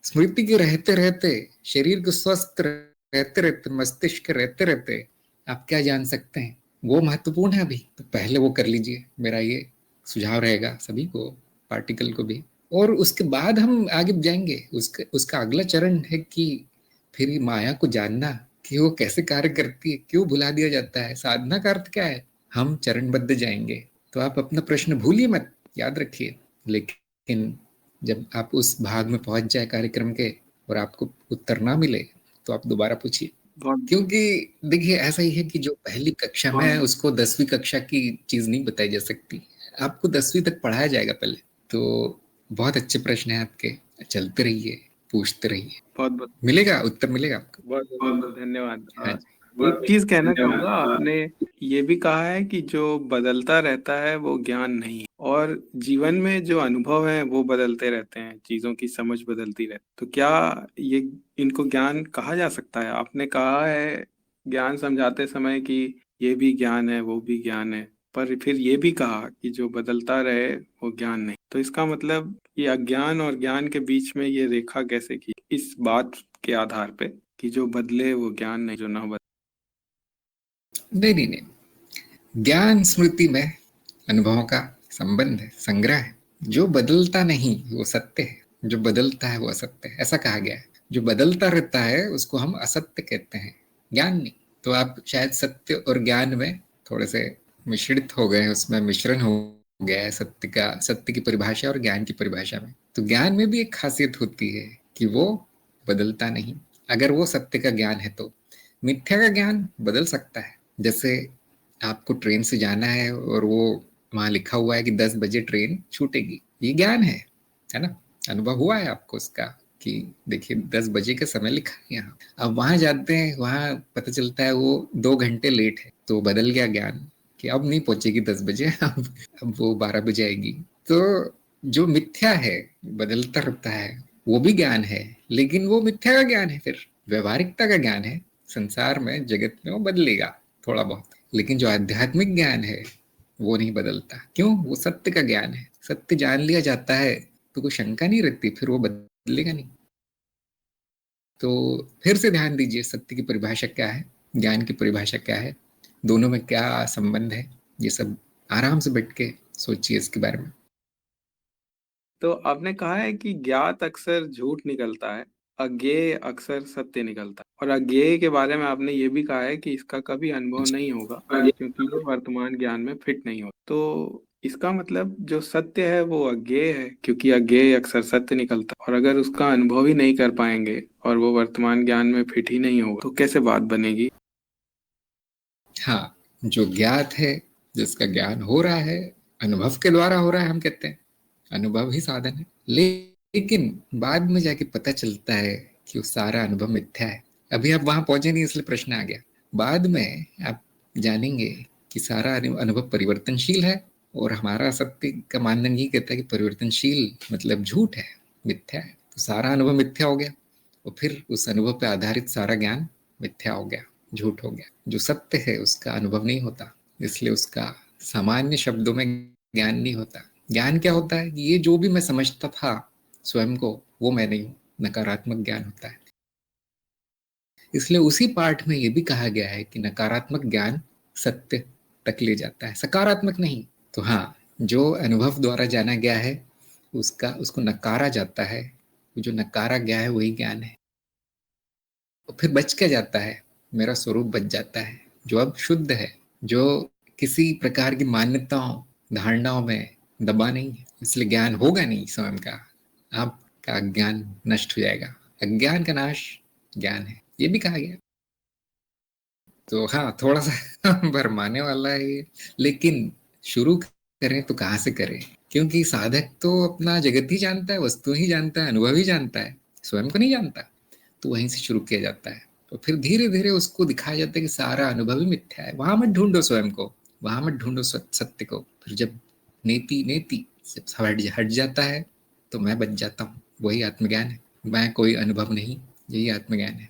Speaker 1: स्मृति के रहते रहते, शरीर को स्वस्थ रहते रहते, मस्तिष्क रहते रहते आप क्या जान सकते हैं, वो महत्वपूर्ण है अभी। तो पहले वो कर लीजिए, मेरा ये सुझाव रहेगा सभी को, पार्टिकल को भी। और उसके बाद हम आगे जाएंगे। उसका अगला चरण है कि फिर माया को जानना कि वो कैसे कार्य करती है, क्यों भुला दिया जाता है, साधना का अर्थ क्या है। हम चरणबद्ध जाएंगे। तो आप अपना प्रश्न भूलिए मत, याद रखिए। लेकिन जब आप उस भाग में पहुंच जाए कार्यक्रम के और आपको उत्तर ना मिले तो आप दोबारा पूछिए। क्योंकि देखिए ऐसा ही है कि जो पहली कक्षा में है उसको 10वीं कक्षा की चीज नहीं बताई जा सकती, आपको 10वीं तक पढ़ाया जाएगा पहले। तो बहुत अच्छे प्रश्न है आपके, चलते रहिए, पूछते रहिए,
Speaker 3: बहुत बहुत
Speaker 1: मिलेगा उत्तर, मिलेगा आपको।
Speaker 3: बहुत बहुत धन्यवाद।
Speaker 1: हाँ जी।
Speaker 3: एक चीज कहना चाहूंगा, आपने ये भी कहा है कि जो बदलता रहता है वो ज्ञान नहीं है, और जीवन में जो अनुभव है वो बदलते रहते हैं, चीजों की समझ बदलती रहती, तो क्या ये इनको ज्ञान कहा जा सकता है। आपने कहा है ज्ञान समझाते समय कि ये भी ज्ञान है, वो भी ज्ञान है, पर फिर ये भी कहा कि जो बदलता रहे वो ज्ञान नहीं। तो इसका मतलब ये अज्ञान और ज्ञान के बीच में ये रेखा कैसे की, इस बात के आधार पे कि जो बदले वो ज्ञान नहीं, जो ना बदले।
Speaker 1: नहीं नहीं नहीं, ज्ञान स्मृति में अनुभवों का संबंध है, संग्रह है। जो बदलता नहीं वो सत्य है, जो बदलता है वो असत्य है, ऐसा कहा गया है। जो बदलता रहता है उसको हम असत्य कहते हैं, ज्ञान नहीं। तो आप शायद सत्य और ज्ञान में थोड़े से मिश्रित हो गए, उसमें मिश्रण हो गया है सत्य का, सत्य की परिभाषा और ज्ञान की परिभाषा में। तो ज्ञान में भी एक खासियत होती है कि वो बदलता नहीं, अगर वो सत्य का ज्ञान है तो। मिथ्या का ज्ञान बदल सकता है। जैसे आपको ट्रेन से जाना है और वो वहां लिखा हुआ है कि 10 बजे ट्रेन छूटेगी, ये ज्ञान है ना, अनुभव हुआ है आपको उसका कि देखिए 10 बजे का समय लिखा है यहाँ। अब वहां जाते हैं, वहां पता चलता है वो 2 घंटे लेट है, तो बदल गया ज्ञान कि अब नहीं पहुंचेगी 10 बजे, अब वो 12 बजे आएगी। तो जो मिथ्या है, बदलता रहता है, वो भी ज्ञान है, लेकिन वो मिथ्या का ज्ञान है, फिर व्यवहारिकता का ज्ञान है। संसार में, जगत में वो बदलेगा थोड़ा बहुत, लेकिन जो आध्यात्मिक ज्ञान है वो नहीं बदलता। क्यों? वो सत्य का ज्ञान है। सत्य जान लिया जाता है तो कोई शंका नहीं रहती, फिर वो बदलेगा नहीं। तो फिर से ध्यान दीजिए, सत्य की परिभाषा क्या है, ज्ञान की परिभाषा क्या है, दोनों में क्या संबंध है, ये सब आराम से बैठ के सोचिए इसके बारे में।
Speaker 3: तो आपने कहा है कि ज्ञात अक्सर झूठ निकलता है, अज्ञेय अक्सर सत्य निकलता है, और अज्ञेय के बारे में आपने ये भी कहा है कि इसका कभी अनुभव नहीं होगा क्योंकि ये वर्तमान ज्ञान में फिट नहीं होता। तो इसका मतलब जो सत्य है वो अज्ञेय है, क्योंकि अज्ञेय अक्सर सत्य निकलता है, और अगर उसका अनुभव ही नहीं कर पाएंगे और वो वर्तमान ज्ञान में फिट ही नहीं होगा तो कैसे बात बनेगी?
Speaker 1: हाँ, जो ज्ञात है, जिसका ज्ञान हो रहा है, अनुभव के द्वारा हो रहा है, हम कहते हैं अनुभव ही साधन है। लेकिन बाद में जाके पता चलता है कि वो सारा अनुभव मिथ्या है। अभी आप वहां पहुंचे नहीं, इसलिए प्रश्न आ गया। बाद में आप जानेंगे कि सारा अनुभव परिवर्तनशील है, और हमारा सत्य का मानदंड ये कहता है कि परिवर्तनशील मतलब झूठ है, मिथ्या है। तो सारा अनुभव मिथ्या हो गया, और फिर उस अनुभव पर आधारित सारा ज्ञान मिथ्या हो गया, झूठ हो गया। जो सत्य है उसका अनुभव नहीं होता, इसलिए उसका सामान्य शब्दों में ज्ञान नहीं होता। ज्ञान क्या होता है? ये जो भी मैं समझता था स्वयं को, वो मैं नहीं हूँ, नकारात्मक ज्ञान होता है। इसलिए उसी पाठ में ये भी कहा गया है कि नकारात्मक ज्ञान सत्य तक ले जाता है, सकारात्मक नहीं। तो हाँ, जो अनुभव द्वारा जाना गया है उसको नकारा जाता है। जो नकारा गया है वही ज्ञान है। तो फिर बच क्या जाता है? मेरा स्वरूप बच जाता है, जो अब शुद्ध है, जो किसी प्रकार की मान्यताओं, धारणाओं में दबा नहीं है। इसलिए ज्ञान होगा नहीं स्वयं का, आपका अज्ञान नष्ट हो जाएगा। अज्ञान का नाश ज्ञान है, ये भी कहा गया। तो हाँ, थोड़ा सा भरमाने वाला है ये, लेकिन शुरू करें तो कहाँ से करें? क्योंकि साधक तो अपना जगत ही जानता है, वस्तु ही जानता है, अनुभव ही जानता है, स्वयं को नहीं जानता। तो वहीं से शुरू किया जाता है, तो फिर धीरे धीरे उसको दिखाया जाता है कि सारा अनुभव ही मिथ्या है। वहां मत ढूंढो स्वयं को, वहां मत ढूंढो सत्य को। फिर जब नेति नेति सब हट जाता है तो मैं बच जाता हूँ, वही आत्मज्ञान है। मैं कोई अनुभव नहीं, यही आत्मज्ञान है।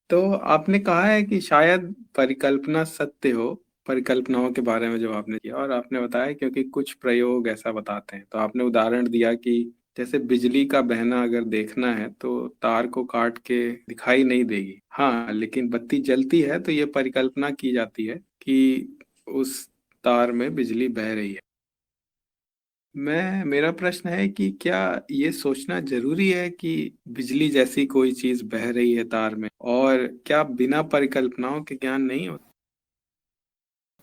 Speaker 3: तो आपने कहा है कि शायद परिकल्पना सत्य हो, परिकल्पनाओं के बारे में जो आपने किया, और आपने बताया क्योंकि कुछ प्रयोग ऐसा बताते हैं। तो आपने उदाहरण दिया कि जैसे बिजली का बहना अगर देखना है तो तार को काट के दिखाई नहीं देगी, हाँ, लेकिन बत्ती जलती है तो ये परिकल्पना की जाती है कि उस तार में बिजली बह रही है। मेरा प्रश्न है कि क्या ये सोचना जरूरी है कि बिजली जैसी कोई चीज बह रही है तार में, और क्या बिना परिकल्पनाओं के ज्ञान नहीं होता?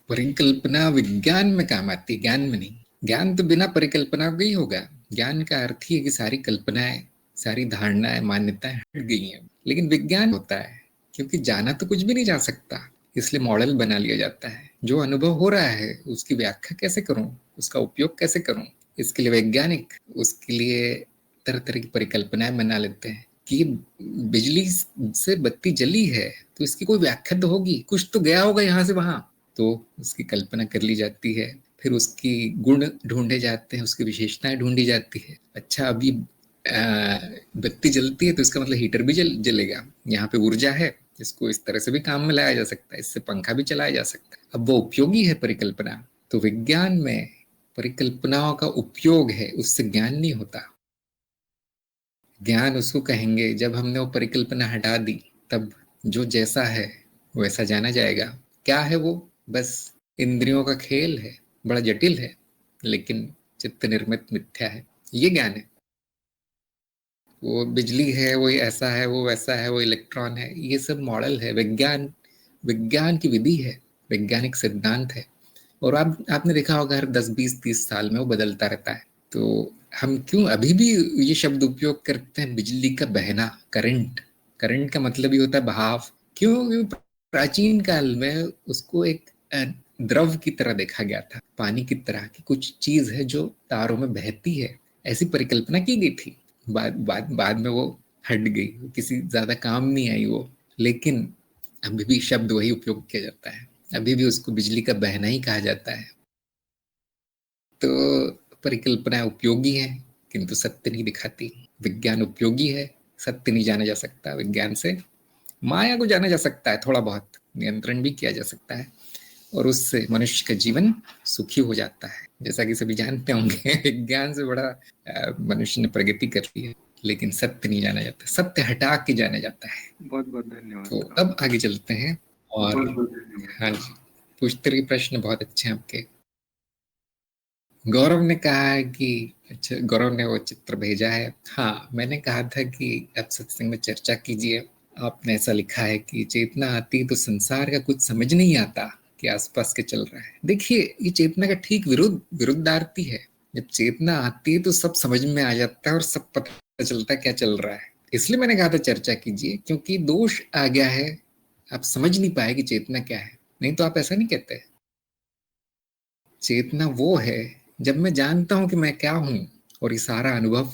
Speaker 1: परिकल्पना विज्ञान में काम आती है, ज्ञान में नहीं। ज्ञान तो बिना परिकल्पना का ही होगा। ज्ञान का अर्थ ही है कि सारी कल्पनाएं, सारी धारणाएं, मान्यताएं हट गई हैं। लेकिन विज्ञान होता है, क्योंकि जाना तो कुछ भी नहीं जा सकता, इसलिए मॉडल बना लिया जाता है। जो अनुभव हो रहा है उसकी व्याख्या कैसे करूं, उसका उपयोग कैसे करूं, इसके लिए वैज्ञानिक उसके लिए तरह तरह की परिकल्पनाएं बना लेते हैं कि ये बिजली से बत्ती जली है तो इसकी कोई व्याख्या तो होगी, कुछ तो गया होगा यहाँ से वहां। तो उसकी कल्पना कर ली जाती है, फिर उसकी गुण ढूंढे जाते हैं, उसकी विशेषताएं ढूंढी जाती है। अच्छा, अभी बत्ती जलती है तो इसका मतलब हीटर भी जलेगा, यहाँ पे ऊर्जा है, इसको इस तरह से भी काम में लाया जा सकता है, इससे पंखा भी चलाया जा सकता है। अब वो उपयोगी है परिकल्पना। तो विज्ञान में परिकल्पनाओं का उपयोग है, उससे ज्ञान नहीं होता। ज्ञान उसको कहेंगे जब हमने वो परिकल्पना हटा दी, तब जो जैसा है वैसा जाना जाएगा। क्या है वो? बस इंद्रियों का खेल है, बड़ा जटिल है, लेकिन चित्त निर्मित मिथ्या है, ये ज्ञान है। वो बिजली है, वो ऐसा है, वो वैसा है, वो इलेक्ट्रॉन है, ये सब मॉडल है। विज्ञान, विज्ञान की विधि है, वैज्ञानिक सिद्धांत है। और आपने देखा होगा हर 10 20 30 साल में वो बदलता रहता है। तो हम क्यों अभी भी ये शब्द उपयोग करते हैं, बिजली का बहना, करंट। करंट का मतलब ही होता है बहाव। क्यों? प्राचीन काल में उसको एक द्रव की तरह देखा गया था, पानी की तरह की कुछ चीज है जो तारों में बहती है, ऐसी परिकल्पना की गई थी। बाद में वो हट गई, किसी ज्यादा काम नहीं आई वो। लेकिन अभी भी शब्द वही उपयोग किया जाता है, अभी भी उसको बिजली का बहना ही कहा जाता है। तो परिकल्पना उपयोगी है किंतु सत्य नहीं दिखाती। विज्ञान उपयोगी है, सत्य नहीं जाना जा सकता विज्ञान से। माया को जाना जा सकता है, थोड़ा बहुत नियंत्रण भी किया जा सकता है, और उससे मनुष्य का जीवन सुखी हो जाता है। जैसा कि सभी जानते होंगे विज्ञान से बड़ा मनुष्य ने प्रगति कर ली है, लेकिन सत्य नहीं जाना जाता, सत्य हटा के जाना जाता है।
Speaker 3: बहुत बहुत धन्यवाद।
Speaker 1: तो अब आगे चलते हैं। और हाँ जी, पूछते रहिए, प्रश्न बहुत अच्छे हैं आपके। गौरव ने कहा है कि, अच्छा, गौरव ने वो चित्र भेजा है। हाँ, मैंने कहा था कि आप सत्संग में चर्चा कीजिए। आपने ऐसा लिखा है कि चेतना आती तो संसार का कुछ समझ नहीं आता कि आसपास के चल रहा है। देखिए, ये चेतना का ठीक विरुद्धार्थी है। जब चेतना आती है तो सब समझ में आ जाता है और सब पता चलता है क्या चल रहा है। इसलिए मैंने कहा था चर्चा कीजिए, क्योंकि दोष आ गया है, आप समझ नहीं पाए कि चेतना क्या है। नहीं तो आप ऐसा नहीं कहते। चेतना वो है जब मैं जानता हूं कि मैं क्या हूं और ये सारा अनुभव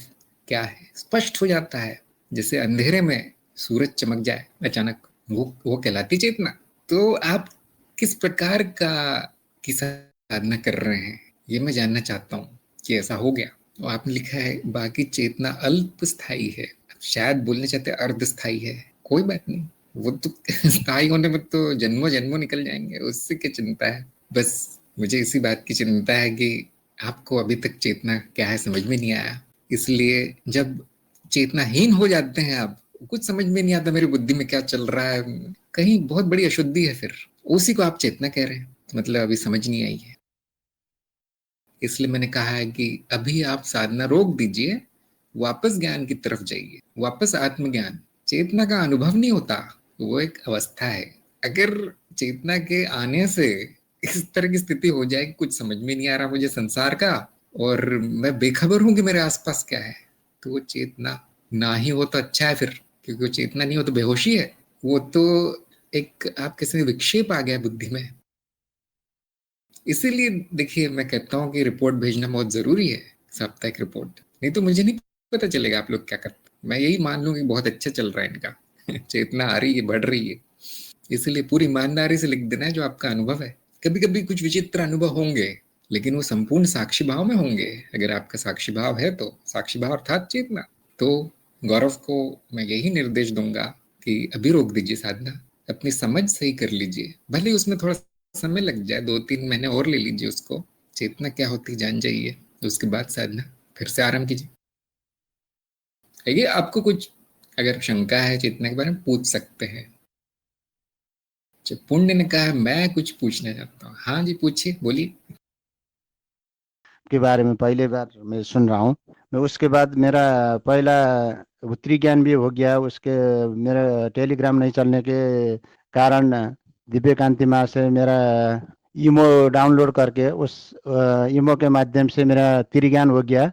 Speaker 1: क्या है, स्पष्ट हो जाता है। जैसे अंधेरे में सूरज चमक जाए अचानक, वो कहलाती चेतना। तो आप किस प्रकार की साधना कर रहे हैं, ये मैं जानना चाहता हूँ कि ऐसा हो गया। तो आपने लिखा है बाकी चेतना अल्प स्थायी है। शायद बोलना चाहते अर्ध स्थायी है। कोई बात नहीं, वो तो स्थायी होने में तो जन्मों जन्मों निकल जाएंगे, उससे क्या चिंता है। बस मुझे इसी बात की चिंता है कि आपको अभी तक चेतना क्या है समझ में नहीं आया। इसलिए जब चेतनाहीन हो जाते हैं आप, कुछ समझ में नहीं आता मेरी बुद्धि में क्या चल रहा है, कहीं बहुत बड़ी अशुद्धि है, फिर उसी को आप चेतना कह रहे हैं, मतलब अभी समझ नहीं आई है। इसलिए मैंने कहा है कि अभी आप साधना रोक दीजिए, वापस ज्ञान की तरफ जाइए, वापस आत्मज्ञान। चेतना का अनुभव नहीं होता, वो एक अवस्था है। अगर चेतना के आने से इस तरह की स्थिति हो जाए कि कुछ समझ में नहीं आ रहा मुझे संसार का, और मैं बेखबर हूं कि मेरे आसपास क्या है, तो वो चेतना ना ही हो तो अच्छा है फिर, क्योंकि वो चेतना नहीं हो तो बेहोशी है। वो तो एक आप किसी विक्षेप आ गया बुद्धि में। इसीलिए देखिए, मैं कहता हूँ कि रिपोर्ट भेजना बहुत जरूरी है, साप्ताहिक रिपोर्ट। नहीं तो मुझे नहीं पता चलेगा आप लोग क्या करते। मैं यही मान लूँ कि बहुत अच्छा चल रहा है इनका चेतना आ रही है, बढ़ रही है। इसलिए पूरी ईमानदारी से लिख देना है जो आपका अनुभव है। कभी कभी कुछ विचित्र अनुभव होंगे, लेकिन वो संपूर्ण साक्षी भाव में होंगे। अगर आपका साक्षी भाव है तो साक्षी भाव अर्थात चेतना। तो गौरव को मैं यही निर्देश दूंगा कि अभी रोक दीजिए साधना, अपनी समझ सही कर लीजिए। भले उसमें थोड़ा समय लग जाए, 2-3 महीने और ले लीजिए उसको, चेतना क्या होती जान जाइए, उसके बाद साधना फिर से आरंभ कीजिए। ये आपको कुछ अगर शंका है चेतना के बारे में पूछ सकते हैं। पुण्य ने कहा मैं कुछ पूछना चाहता हूँ। हाँ जी, पूछिए, बोलिए।
Speaker 4: के बारे में पहली बार मैं सुन रहा हूँ। मैं उसके बाद मेरा पहला उत्तरी ज्ञान भी हो गया। उसके मेरा टेलीग्राम नहीं चलने के कारण दिव्य कांति माँ से मेरा ईमो डाउनलोड करके उस ईमो के माध्यम से मेरा त्रिज्ञान हो गया।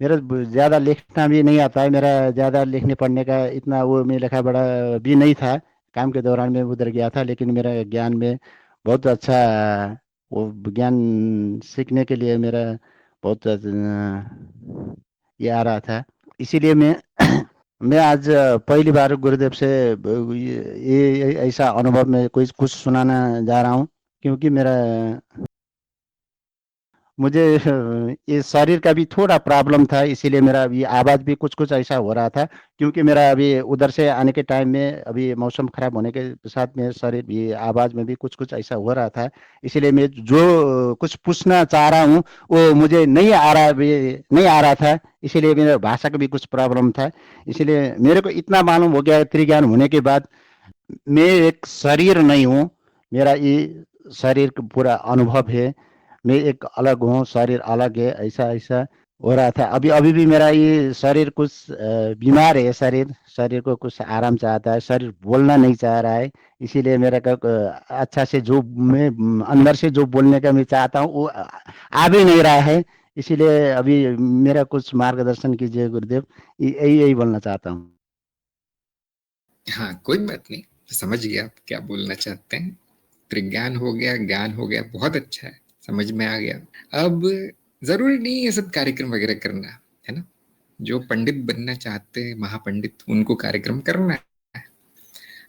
Speaker 4: मेरा ज़्यादा लिखना भी नहीं आता है, मेरा ज़्यादा लिखने पढ़ने का इतना वो मैं लिखा बड़ा भी नहीं था। काम के दौरान मैं उधर गया था, लेकिन मेरा ज्ञान में बहुत अच्छा वो ज्ञान सीखने के लिए मेरा बहुत ये आ रहा था। इसीलिए मैं मैं आज पहली बार गुरुदेव से ये ऐसा अनुभव में कुछ कुछ सुनाना जा रहा हूँ। क्योंकि मेरा मुझे ये शरीर का भी थोड़ा प्रॉब्लम था, इसीलिए मेरा अभी आवाज़ भी कुछ कुछ ऐसा हो रहा था। क्योंकि मेरा अभी उधर से आने के टाइम में अभी मौसम खराब होने के साथ में शरीर भी आवाज़ में भी कुछ कुछ ऐसा हो रहा था। इसीलिए मैं जो कुछ पूछना चाह रहा हूँ वो मुझे नहीं आ रहा था। इसीलिए मेरा भाषा का भी कुछ प्रॉब्लम था। इसीलिए मेरे को इतना मालूम हो गया त्रिज्ञान होने के बाद, मैं एक शरीर नहीं हूँ। मेरा ये शरीर का पूरा अनुभव है। मैं एक अलग हूँ, शरीर अलग है, ऐसा ऐसा हो रहा था। अभी अभी भी मेरा ये शरीर कुछ बीमार है। शरीर को कुछ आराम चाहता है, शरीर बोलना नहीं चाह रहा है। इसीलिए मेरा अच्छा से जो मैं अंदर से जो बोलने का मैं चाहता हूँ वो आ भी नहीं रहा है। इसीलिए अभी मेरा कुछ मार्गदर्शन कीजिए गुरुदेव, यही यही बोलना चाहता हूँ।
Speaker 1: हाँ, कोई बात नहीं, समझ गया आप क्या बोलना चाहते हैं। त्रिज्ञान हो गया, ज्ञान हो गया, बहुत अच्छा है, समझ में आ गया। अब जरूरी नहीं ये सब कार्यक्रम वगैरह करना, है ना। जो पंडित बनना चाहते हैं, महापंडित, उनको कार्यक्रम करना है।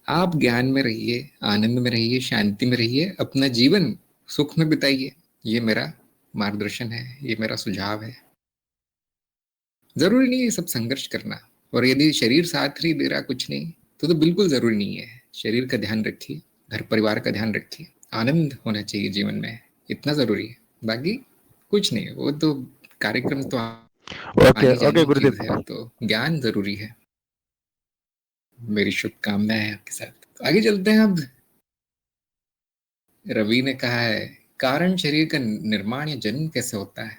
Speaker 1: आप ज्ञान में रहिए, आनंद में रहिए, शांति में रहिए, अपना जीवन सुख में बिताइए। ये मेरा मार्गदर्शन है, ये मेरा सुझाव है। जरूरी नहीं है सब संघर्ष करना, और यदि शरीर साथ नहीं दे रहा कुछ नहीं तो बिल्कुल जरूरी नहीं है। शरीर का ध्यान रखिए, घर परिवार का ध्यान रखिए, आनंद होना चाहिए जीवन में, इतना जरूरी है। बाकी कुछ नहीं, वो तो कार्यक्रम तो
Speaker 4: ओके
Speaker 1: आनी
Speaker 4: ओके
Speaker 1: जानी
Speaker 4: गुरुदेव।
Speaker 1: चीज है, तो ज्ञान जरूरी है। मेरी शुभकामनाएं है आपके साथ। तो आगे चलते हैं। अब रवि ने कहा है, कारण शरीर का निर्माण या जन्म कैसे होता है?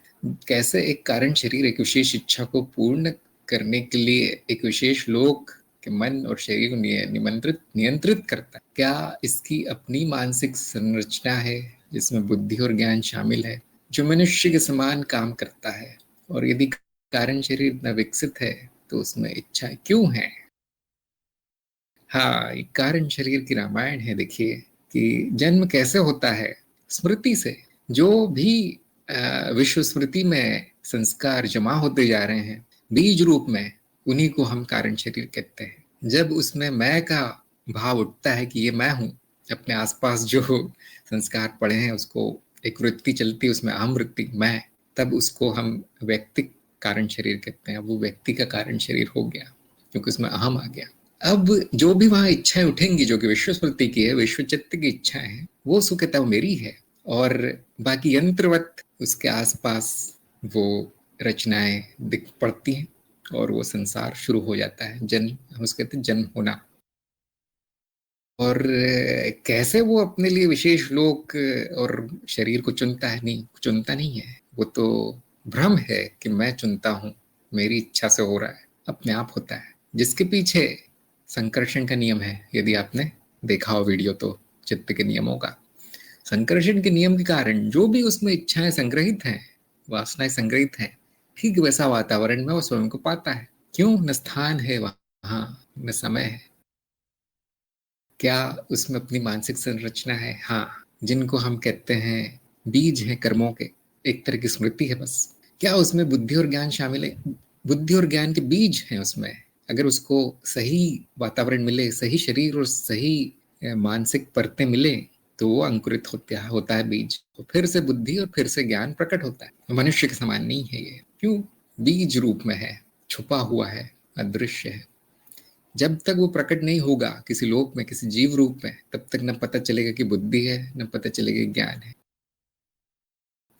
Speaker 1: कैसे एक कारण शरीर एक विशेष इच्छा को पूर्ण करने के लिए एक विशेष लोक के मन और शरीर को नियंत्रित करता है? क्या इसकी अपनी मानसिक संरचना है जिसमें बुद्धि और ज्ञान शामिल है, जो मनुष्य के समान काम करता है? और यदि कारण शरीर इतना विकसित है तो उसमें इच्छा क्यों है? हाँ, एक कारण शरीर की रामायण है। देखिए कि जन्म कैसे होता है, स्मृति से। जो भी विश्व स्मृति में संस्कार जमा होते जा रहे हैं बीज रूप में, उन्हीं को हम कारण शरीर कहते हैं। जब उसमें मैं का भाव उठता है कि ये मैं हूं, अपने आसपास जो संस्कार पड़े हैं उसको एक वृत्ति चलती है, उसमें अहम वृत्ति मैं, तब उसको हम व्यक्ति कारण शरीर कहते हैं। वो व्यक्ति का कारण शरीर हो गया क्योंकि उसमें अहम आ गया। अब जो भी वहां इच्छाएं उठेंगी, जो कि विश्व स्मृति की है, विश्व चित्त की इच्छाएं हैं, वो सुखता मेरी है, और बाकी यंत्रवत उसके आसपास वो रचनाएं दिख पड़ती हैं और वो संसार शुरू हो जाता है। जन्म, हम उसको कहते हैं जन्म होना। और कैसे वो अपने लिए विशेष लोक और शरीर को चुनता है? नहीं, चुनता नहीं है, वो तो भ्रम है कि मैं चुनता हूं, मेरी इच्छा से हो रहा है, अपने आप होता है। जिसके पीछे संकर्षण का नियम है, यदि आपने देखा हो वीडियो तो, चित्त के नियमों का, संकर्षण के नियम के कारण जो भी उसमें इच्छाएं संग्रहित हैं, वासनाएं संग्रहित हैं, ठीक वैसा वातावरण में वो स्वयं को पाता है। क्यों? न स्थान है वहां, न समय है। क्या उसमें अपनी मानसिक संरचना है? हाँ, जिनको हम कहते हैं बीज हैं कर्मों के, एक तरह की स्मृति है बस। क्या उसमें बुद्धि और ज्ञान शामिल है? बुद्धि और ज्ञान के बीज हैं उसमें। अगर उसको सही वातावरण मिले, सही शरीर और सही मानसिक परतें मिले, तो वो अंकुरित होता है बीज, तो फिर से बुद्धि और फिर से ज्ञान प्रकट होता है। मनुष्य के समान नहीं है ये। क्यों? बीज रूप में है, छुपा हुआ है, अदृश्य है। जब तक वो प्रकट नहीं होगा किसी लोक में, किसी जीव रूप में, तब तक न पता चलेगा कि बुद्धि है, न पता चलेगा ज्ञान है।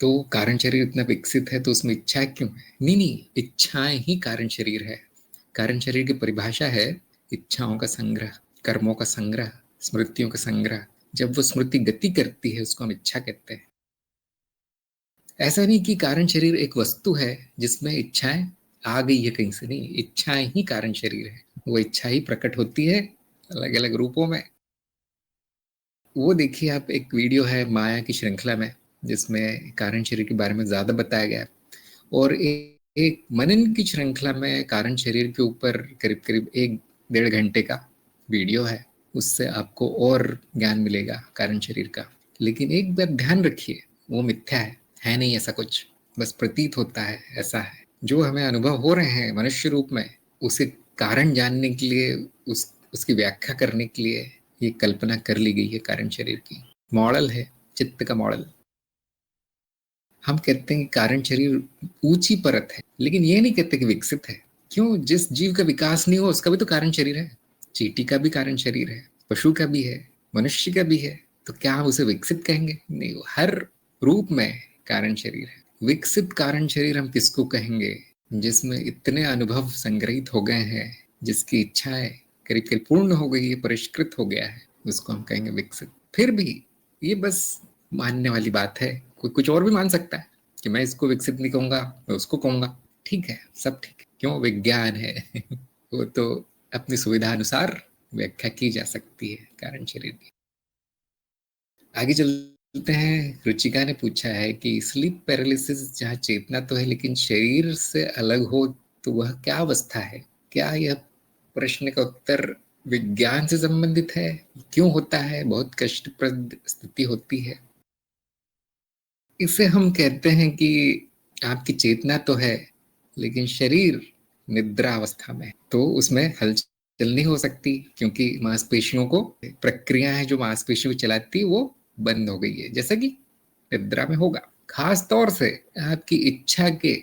Speaker 1: तो कारण शरीर इतना विकसित है तो उसमें इच्छा क्यों है? नहीं, इच्छाएं ही कारण शरीर है। कारण शरीर की परिभाषा है इच्छाओं का संग्रह, कर्मों का संग्रह, स्मृतियों का संग्रह। जब वो स्मृति गति करती है उसको हम इच्छा कहते हैं। ऐसा नहीं कि कारण शरीर एक वस्तु है जिसमें इच्छाएं आ गई है कहीं से, नहीं, इच्छाएं ही कारण शरीर है। वो इच्छा ही प्रकट होती है अलग अलग रूपों में। वो देखिए आप, एक वीडियो है माया की श्रृंखला में जिसमें कारण शरीर के बारे में ज्यादा बताया गया है, और एक मनन की श्रृंखला में कारण शरीर के ऊपर करीब करीब 1-1.5 घंटे का वीडियो है। उससे आपको और ज्ञान मिलेगा कारण शरीर का। लेकिन एक बात ध्यान रखिए, वो मिथ्या है नहीं ऐसा कुछ, बस प्रतीत होता है ऐसा है। जो हमें अनुभव हो रहे हैं मनुष्य रूप में, उसे कारण जानने के लिए, उसकी व्याख्या करने के लिए ये कल्पना कर ली गई है कारण शरीर की। मॉडल है, चित्त का मॉडल। हम कहते हैं कि कारण शरीर ऊंची परत है, लेकिन ये नहीं कहते कि विकसित है। क्यों? जिस जीव का विकास नहीं हो उसका भी तो कारण शरीर है। चींटी का भी कारण शरीर है, पशु का भी है, मनुष्य का भी है। तो क्या हम उसे विकसित कहेंगे? नहीं, हर रूप में कारण शरीर है। विकसित कारण शरीर हम किसको कहेंगे? जिसमें इतने अनुभव संग्रहित हो गए हैं, जिसकी इच्छाएं करीब करीब पूर्ण हो गई है, परिष्कृत हो गया है, उसको हम कहेंगे विकसित। फिर भी ये बस मानने वाली बात है। कोई कुछ और भी मान सकता है कि मैं इसको विकसित नहीं कहूंगा, मैं उसको कहूंगा। ठीक है, सब ठीक है। क्यों? विज्ञान है वो तो अपनी सुविधा अनुसार व्याख्या की जा सकती है कारण शरीर की। आगे चलते हैं। रुचिका ने पूछा है कि स्लीप पैरालिसिस, जहाँ चेतना तो है लेकिन शरीर से अलग हो, तो वह क्या अवस्था है? क्या यह प्रश्न का उत्तर विज्ञान से संबंधित है? क्यों होता है? बहुत कष्टप्रद स्थिति होती है। इसे हम कहते हैं कि आपकी चेतना तो है लेकिन शरीर निद्रा अवस्था में, तो उसमें हलचल नहीं हो सकती, क्योंकि मांसपेशियों को, प्रक्रिया है जो मांसपेशियों को चलाती है वो बंद हो गई है, जैसा कि निद्रा में होगा। खास तौर से आपकी इच्छा के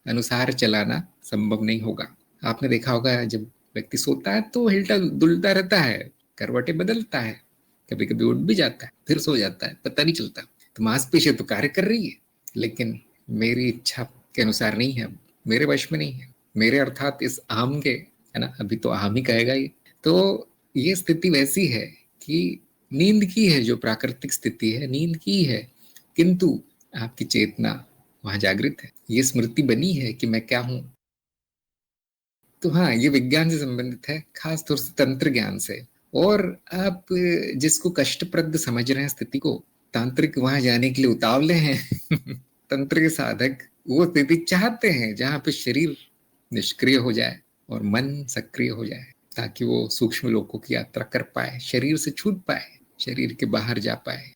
Speaker 1: अनुसार चलाना संभव नहीं होगा। आपने देखा होगा जब व्यक्ति सोता है तो हिलता डुलता रहता है, करवटें बदलता है, कभी कभी उठ भी जाता है, फिर सो जाता है, पता नहीं चलता। तो मांसपेशियां तो कार्य कर रही है, लेकिन मेरी इच्छा के अनुसार नहीं है, मेरे वश में नहीं है। मेरे अर्थात इस अहम के, है ना, अभी तो अहम ही कहेगा ये। तो ये स्थिति वैसी है कि नींद की है, जो प्राकृतिक स्थिति है नींद की है, किंतु आपकी चेतना वहां जागृत है। ये स्मृति बनी है कि मैं क्या हूं। तो हाँ, ये विज्ञान से संबंधित है, खास तौर से तंत्र ज्ञान से। और आप जिसको कष्टप्रद समझ रहे हैं स्थिति को, तांत्रिक वहां जाने के लिए उतावले हैं। तंत्र के साधक वो स्थिति चाहते हैं जहां पे शरीर निष्क्रिय हो जाए और मन सक्रिय हो जाए, ताकि वो सूक्ष्म लोकों की यात्रा कर पाए, शरीर से छूट पाए, शरीर के बाहर जा पाए।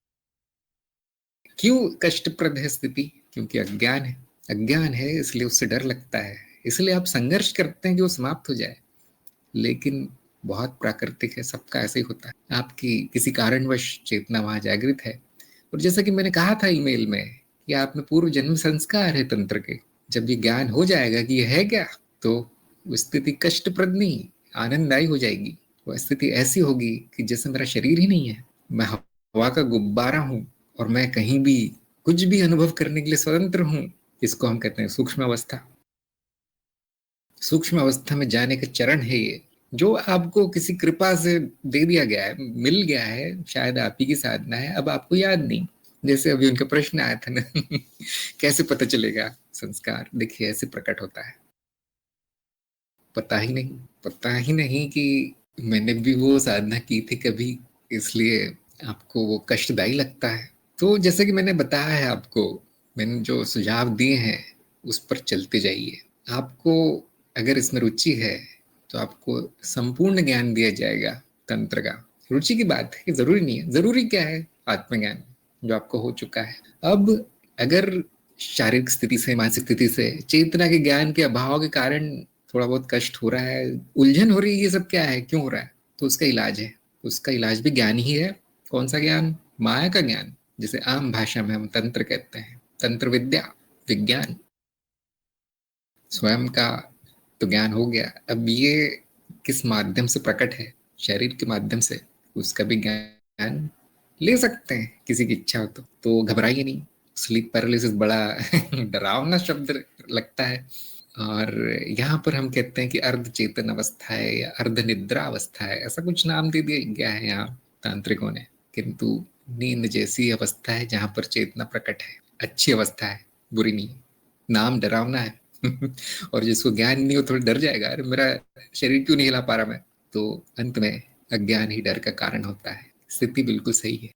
Speaker 1: क्यों कष्टप्रद है स्थिति? क्योंकि अज्ञान है। अज्ञान है इसलिए उससे डर लगता है, इसलिए आप संघर्ष करते हैं कि वो समाप्त हो जाए। लेकिन बहुत प्राकृतिक है, सबका ऐसे ही होता है। आपकी किसी कारणवश चेतना वहां जागृत है, और जैसा कि मैंने कहा था ईमेल में कि आप में पूर्व जन्म संस्कार है तंत्र के। जब ये ज्ञान हो जाएगा कि ये है क्या, तो वो स्थिति कष्टप्रद नहीं, आनंददायी हो जाएगी। वो स्थिति ऐसी होगी कि जैसे मेरा शरीर ही नहीं है, मैं हवा का गुब्बारा हूं और मैं कहीं भी कुछ भी अनुभव करने के लिए स्वतंत्र हूं। इसको हम कहते हैं सूक्ष्म अवस्था। सूक्ष्म अवस्था में जाने का चरण है ये, जो आपको किसी कृपा से दे दिया गया है, मिल गया है, शायद आप ही की साधना है, अब आपको याद नहीं। जैसे अभी उनका प्रश्न आया था ना, कैसे पता चलेगा संस्कार? देखिए, ऐसे प्रकट होता है। पता ही नहीं कि मैंने भी वो साधना की थी कभी, इसलिए आपको वो कष्टदायी लगता है। तो जैसे कि मैंने बताया है आपको, मैंने जो सुझाव दिए हैं उस पर चलते जाइए। आपको अगर इसमें रुचि है तो आपको संपूर्ण ज्ञान दिया जाएगा तंत्र का। रुचि की बात है कि जरूरी नहीं है। जरूरी क्या है? आत्मज्ञान जो आपको हो चुका है। अब अगर शारीरिक स्थिति से, मानसिक स्थिति से, चेतना के ज्ञान के अभाव के कारण थोड़ा बहुत कष्ट हो रहा है, उलझन हो रही है, ये सब क्या है, क्यों हो रहा है, तो उसका इलाज है। उसका इलाज भी ज्ञान ही है। कौन सा ज्ञान? माया का ज्ञान, जिसे आम भाषा में हम तंत्र कहते हैं। तंत्र विद्या, विज्ञान, स्वयं का तो ज्ञान हो गया। अब ये किस माध्यम से प्रकट है? शरीर के माध्यम से। उसका भी ज्ञान ले सकते हैं किसी की इच्छा हो तो घबराइए नहीं। स्लीप पैरालिसिस बड़ा डरावना शब्द लगता है, और यहाँ पर हम कहते हैं कि अर्ध चेतन अवस्था है या अर्ध निद्रा अवस्था है, ऐसा कुछ नाम दे दिया गया है यहाँ तांत्रिकों ने। किंतु नींद जैसी अवस्था है जहां पर चेतना प्रकट है, अच्छी अवस्था है, बुरी नहीं। नाम डरावना है। और जिसको ज्ञान नहीं हो थोड़ा डर जाएगा, अरे मेरा शरीर क्यों नहीं हिला पा रहा मैं, तो अंत में अज्ञान ही डर का कारण होता है। स्थिति बिल्कुल सही है।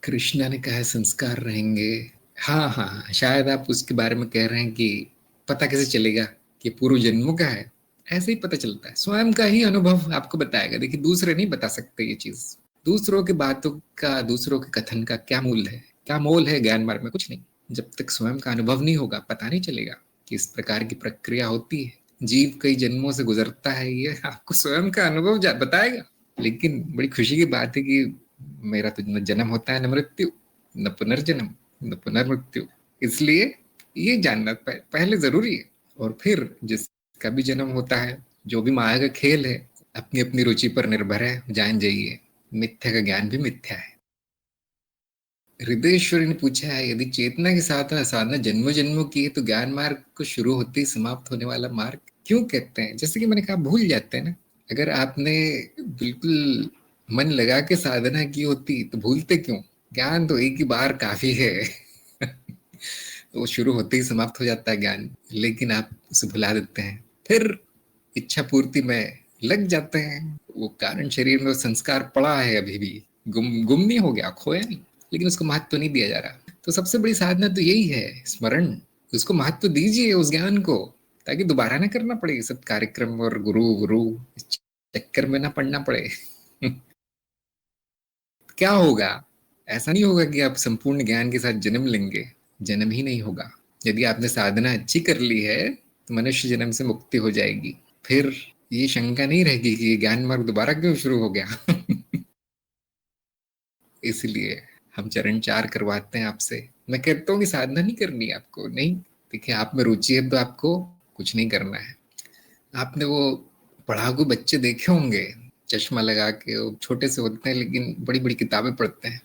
Speaker 1: कृष्णा ने कहा संस्कार रहेंगे। हाँ हाँ, शायद आप उसके बारे में कह रहे हैं कि पता कैसे चलेगा कि पूर्व जन्मों का है। ऐसे ही पता चलता है, स्वयं का ही अनुभव आपको बताएगा। देखिए, दूसरे नहीं बता सकते ये चीज। दूसरों की बातों का, दूसरों के कथन का क्या मूल्य है, क्या मोल है ज्ञान मार्ग में? कुछ नहीं। जब तक स्वयं का अनुभव नहीं होगा, पता नहीं चलेगा कि इस प्रकार की प्रक्रिया होती है। जीव कई जन्मों से गुजरता है, ये आपको स्वयं का अनुभव बताएगा। लेकिन बड़ी खुशी की बात है कि मेरा तो न जन्म होता है न मृत्यु, न पुनर्जन्म न पुनर्मृत्यु। इसलिए ये जानना पहले जरूरी है। और फिर जिसका भी जन्म होता है, जो भी माया का खेल है, अपनी अपनी रुचि पर निर्भर है। जान जाइए, मिथ्या का ज्ञान भी मिथ्या है। हृदयेश्वरी ने पूछा है, यदि चेतना के साथ साधना जन्मों जन्मों की है तो ज्ञान मार्ग को शुरू होते ही समाप्त होने वाला मार्ग क्यों कहते हैं? जैसे कि मैंने कहा, भूल जाते हैं ना। अगर आपने बिल्कुल मन लगा के साधना की होती तो भूलते क्यों? ज्ञान तो एक ही बार काफी है। तो वो शुरू होते ही समाप्त हो जाता है ज्ञान, लेकिन आप उसे भुला देते हैं। फिर इच्छा पूर्ति में लग जाते हैं। वो कारण शरीर में वो संस्कार पड़ा है, अभी भी गुम नहीं हो गया, खोया नहीं, लेकिन उसको महत्व नहीं दिया जा रहा। तो सबसे बड़ी साधना तो यही है, स्मरण। उसको महत्व दीजिए, उस ज्ञान को, ताकि दोबारा ना करना पड़े सब कार्यक्रम और गुरु गुरु चक्कर में ना पड़ना पड़े। क्या होगा? ऐसा नहीं होगा कि आप संपूर्ण ज्ञान के साथ जन्म लेंगे, जन्म ही नहीं होगा। यदि आपने साधना अच्छी कर ली है तो मनुष्य जन्म से मुक्ति हो जाएगी। फिर ये शंका नहीं रहेगी कि ज्ञान मार्ग दोबारा क्यों शुरू हो गया। इसलिए हम चरण 4 करवाते हैं आपसे। मैं कहता हूँ कि साधना नहीं करनी है आपको, नहीं। देखिए, आप में रुचि है तो आपको कुछ नहीं करना है। आपने वो पढ़ाकू बच्चे देखे होंगे, चश्मा लगा के, वो छोटे से होते हैं लेकिन बड़ी बड़ी किताबें पढ़ते हैं।